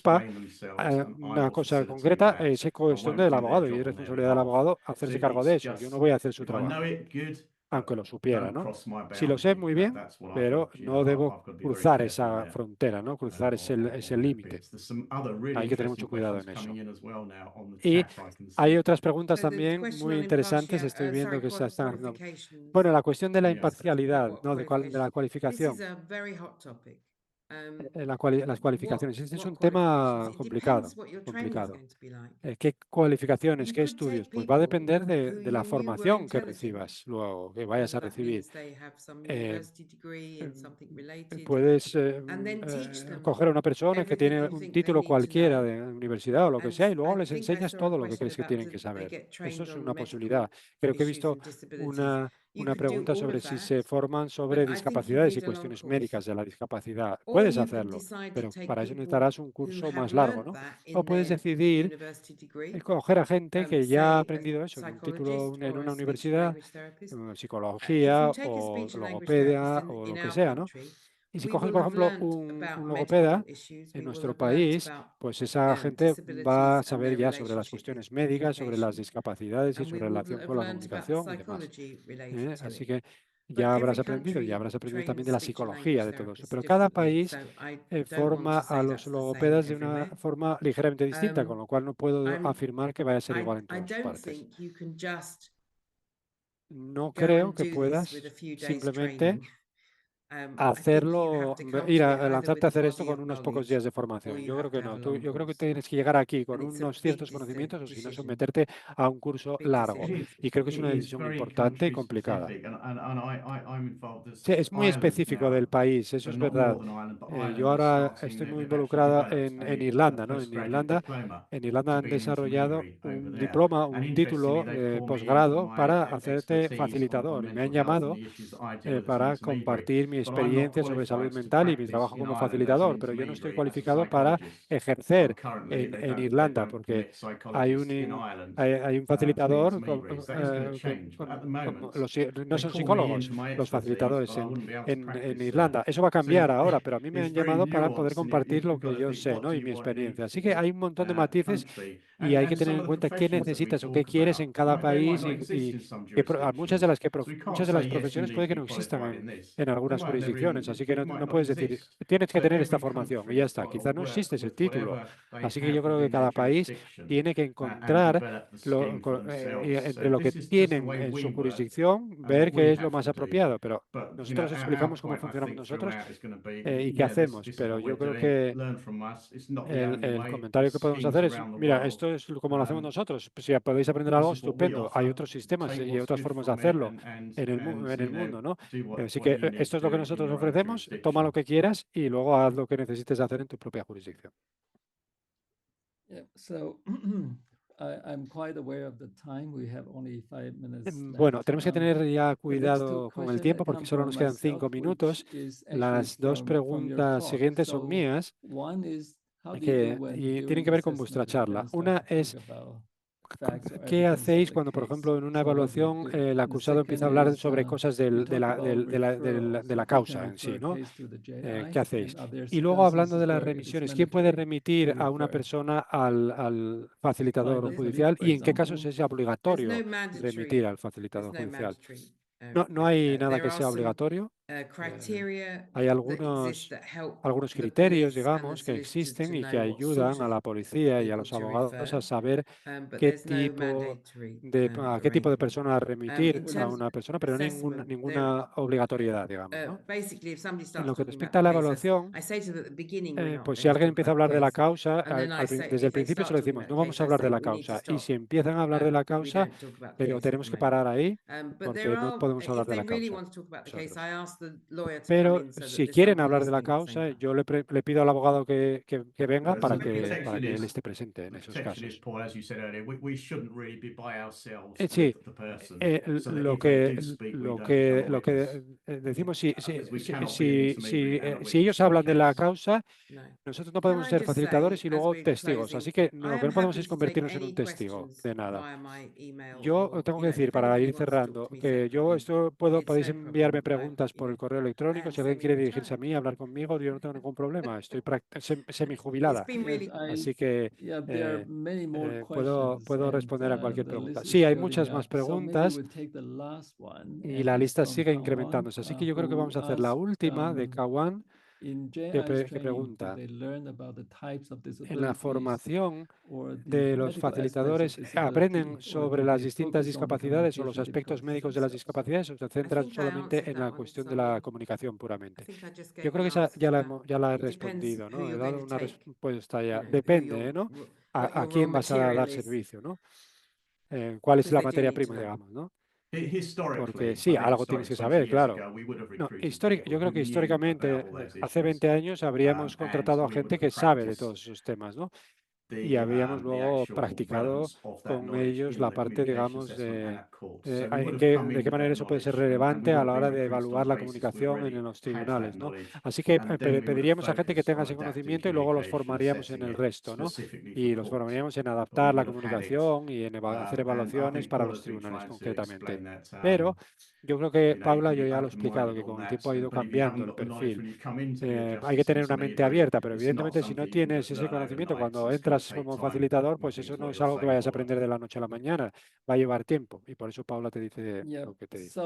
sepa una cosa concreta, es cuestión del abogado y es responsabilidad del abogado hacerse cargo de eso. Yo no voy a hacer su trabajo. aunque lo supiera, ¿no? Si lo sé muy bien, pero no debo cruzar esa frontera, ¿no? Cruzar ese límite. Hay que tener mucho cuidado en eso. Y hay otras preguntas también muy interesantes. Estoy viendo que se están haciendo. Bueno, la cuestión de la imparcialidad, ¿no? De la cualificación. Las cualificaciones. Este es un tema complicado. ¿Qué cualificaciones, qué estudios? Pues va a depender de la formación que recibas luego, que vayas a recibir. Puedes coger a una persona que tiene un título cualquiera de universidad o lo que sea y luego les enseñas todo lo que crees que tienen que saber. Eso es una posibilidad. Creo que he visto una pregunta sobre si se forman sobre discapacidades y cuestiones médicas de la discapacidad. Puedes hacerlo, pero para eso necesitarás un curso más largo, ¿no? O puedes decidir coger a gente que ya ha aprendido eso, en un título en una universidad, psicología o logopedia o lo que sea, ¿no? Y si coges, por ejemplo, un logopeda en nuestro país, pues esa gente va a saber ya sobre las cuestiones médicas, sobre las discapacidades y su relación con la comunicación y demás. Así que ya habrás aprendido también de la psicología de todo eso. Pero cada país forma a los logopedas de una forma ligeramente distinta, con lo cual no puedo afirmar que vaya a ser igual en todas partes. No creo que puedas simplemente hacerlo, ir a lanzarte a hacer esto con unos pocos días de formación. Yo creo que no. Yo creo que tienes que llegar aquí con unos ciertos conocimientos o si no, someterte a un curso largo. Y creo que es una decisión importante y complicada. Sí, es muy específico del país, eso es verdad. Yo ahora estoy muy involucrado en Irlanda, ¿no? En Irlanda han desarrollado un diploma, un título de posgrado para hacerte facilitador y me han llamado para compartir mi experiencia sobre salud mental y mi trabajo como facilitador, pero yo no estoy cualificado para ejercer en Irlanda porque hay un facilitador, no son psicólogos los facilitadores en Irlanda. Eso va a cambiar ahora, pero a mí me han llamado para poder compartir lo que yo sé, ¿no? Y mi experiencia. Así que hay un montón de matices y hay que tener en cuenta qué necesitas o qué quieres en cada país y muchas de las profesiones puede que no existan en algunas jurisdicciones, así que no puedes decir, tienes que tener esta formación y ya está. Quizá no existe ese título. Así que yo creo que cada país tiene que encontrar entre lo que tienen en su jurisdicción, ver qué es lo más apropiado, pero nosotros explicamos cómo funcionamos nosotros y qué hacemos, pero yo creo que el comentario que podemos hacer es, mira, esto es como lo hacemos nosotros, si podéis aprender algo, estupendo, hay otros sistemas y otras formas de hacerlo en el mundo, ¿no? Así que esto es lo que nosotros ofrecemos, toma lo que quieras y luego haz lo que necesites hacer en tu propia jurisdicción. Yeah, so I'm quite aware of the time. We have only 5 minutes Bueno, left. tenemos que tener ya The next two cuidado con el questions tiempo that porque come solo from nos quedan 5 myself, minutos. which is actually Las dos from your preguntas talk. siguientes son So mías one is, how do you do when y tienen doing que ver con vuestra assessment charla. defense Una like to es, talk about facts or ¿qué evidence of hacéis the cuando, por case? ejemplo, en una So what do you evaluación do? el The acusado empieza a second hablar is, sobre cosas you de talked about referral. la So who causa can en sí, refer ¿no? case to the ¿Qué JI? hacéis? And are there Y luego, hablando circumstances de las where it is remisiones, ¿quién puede mandatory remitir to a una refer? persona al facilitador Finally, judicial for y en qué casos example, es obligatorio remitir al facilitador judicial? No hay nada que sea obligatorio. Hay algunos criterios, digamos, que existen y que ayudan a la policía y a los abogados a saber a qué tipo de persona remitir a una persona, pero ninguna obligatoriedad, digamos, ¿no? En lo que respecta a la evaluación, pues si alguien empieza a hablar de la causa, desde el principio se lo decimos, no vamos a hablar de la causa. Y si empiezan a hablar de la causa, pero tenemos que parar ahí porque no podemos hablar de la causa. Pero si quieren hablar de la causa, yo le pido al abogado que venga para que él esté presente en esos casos. Sí, lo que decimos, si ellos hablan de la causa, nosotros no podemos ser facilitadores y luego testigos, así que lo que no podemos es convertirnos en un testigo de nada. Yo tengo que decir, para ir cerrando, que podéis enviarme preguntas por por el correo electrónico. Si alguien quiere dirigirse a mí, hablar conmigo, yo no tengo ningún problema. Estoy semijubilada. Así que puedo responder a cualquier pregunta. Sí, hay muchas más preguntas y la lista sigue incrementándose. Así que yo creo que vamos a hacer la última de Kawan, que pregunta: en la formación de los facilitadores, ¿aprenden sobre las distintas discapacidades o los aspectos médicos de las discapacidades o se centran solamente en la cuestión de la comunicación puramente? Yo creo que esa ya la he respondido, ¿no? He dado una respuesta ya. Depende, ¿no? A quién vas a dar servicio, ¿no? ¿Cuál es la materia prima, digamos, ¿no? Porque sí, algo tienes que saber, claro. No, yo creo que históricamente, hace 20 años, habríamos contratado a gente que sabe de todos esos temas, ¿no? Y habíamos luego practicado con ellos la parte, digamos, de qué manera eso puede ser relevante a la hora de evaluar la comunicación en los tribunales, ¿no? Así que pediríamos a gente que tenga ese conocimiento y luego los formaríamos en el resto, ¿no? Y los formaríamos en adaptar la comunicación y en hacer evaluaciones para los tribunales concretamente. Pero yo creo que, Paula, yo ya lo he explicado, que con el tiempo ha ido cambiando el perfil. Hay que tener una mente abierta, pero evidentemente si no tienes ese conocimiento cuando entras como facilitador, pues eso no es algo que vayas a aprender de la noche a la mañana, va a llevar tiempo. Y por eso Paula te dice lo que te dice.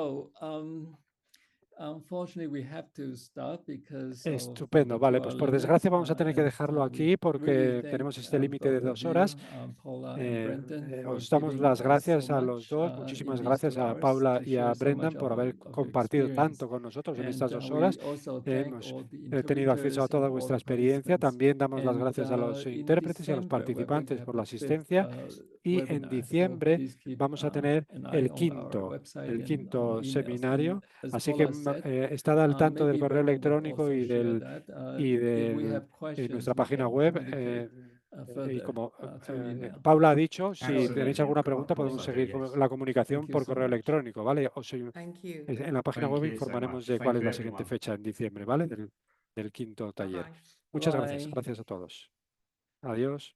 Estupendo, vale, pues por desgracia vamos a tener que dejarlo aquí porque tenemos este límite de 2 horas. Os damos las gracias a los dos, muchísimas gracias a Paula y a Brendan por haber compartido tanto con nosotros en estas 2 horas. Hemos tenido acceso a toda vuestra experiencia. También damos las gracias a los intérpretes y a los participantes por la asistencia. Y en diciembre vamos a tener el quinto seminario. Así que estad al tanto del correo electrónico y de nuestra página web. Y como Paula ha dicho, si tenéis alguna pregunta podemos seguir con la comunicación por correo electrónico, ¿vale? En la página web informaremos de cuál es la siguiente fecha en diciembre, ¿vale? Del quinto taller. Muchas gracias. Gracias a todos. Adiós.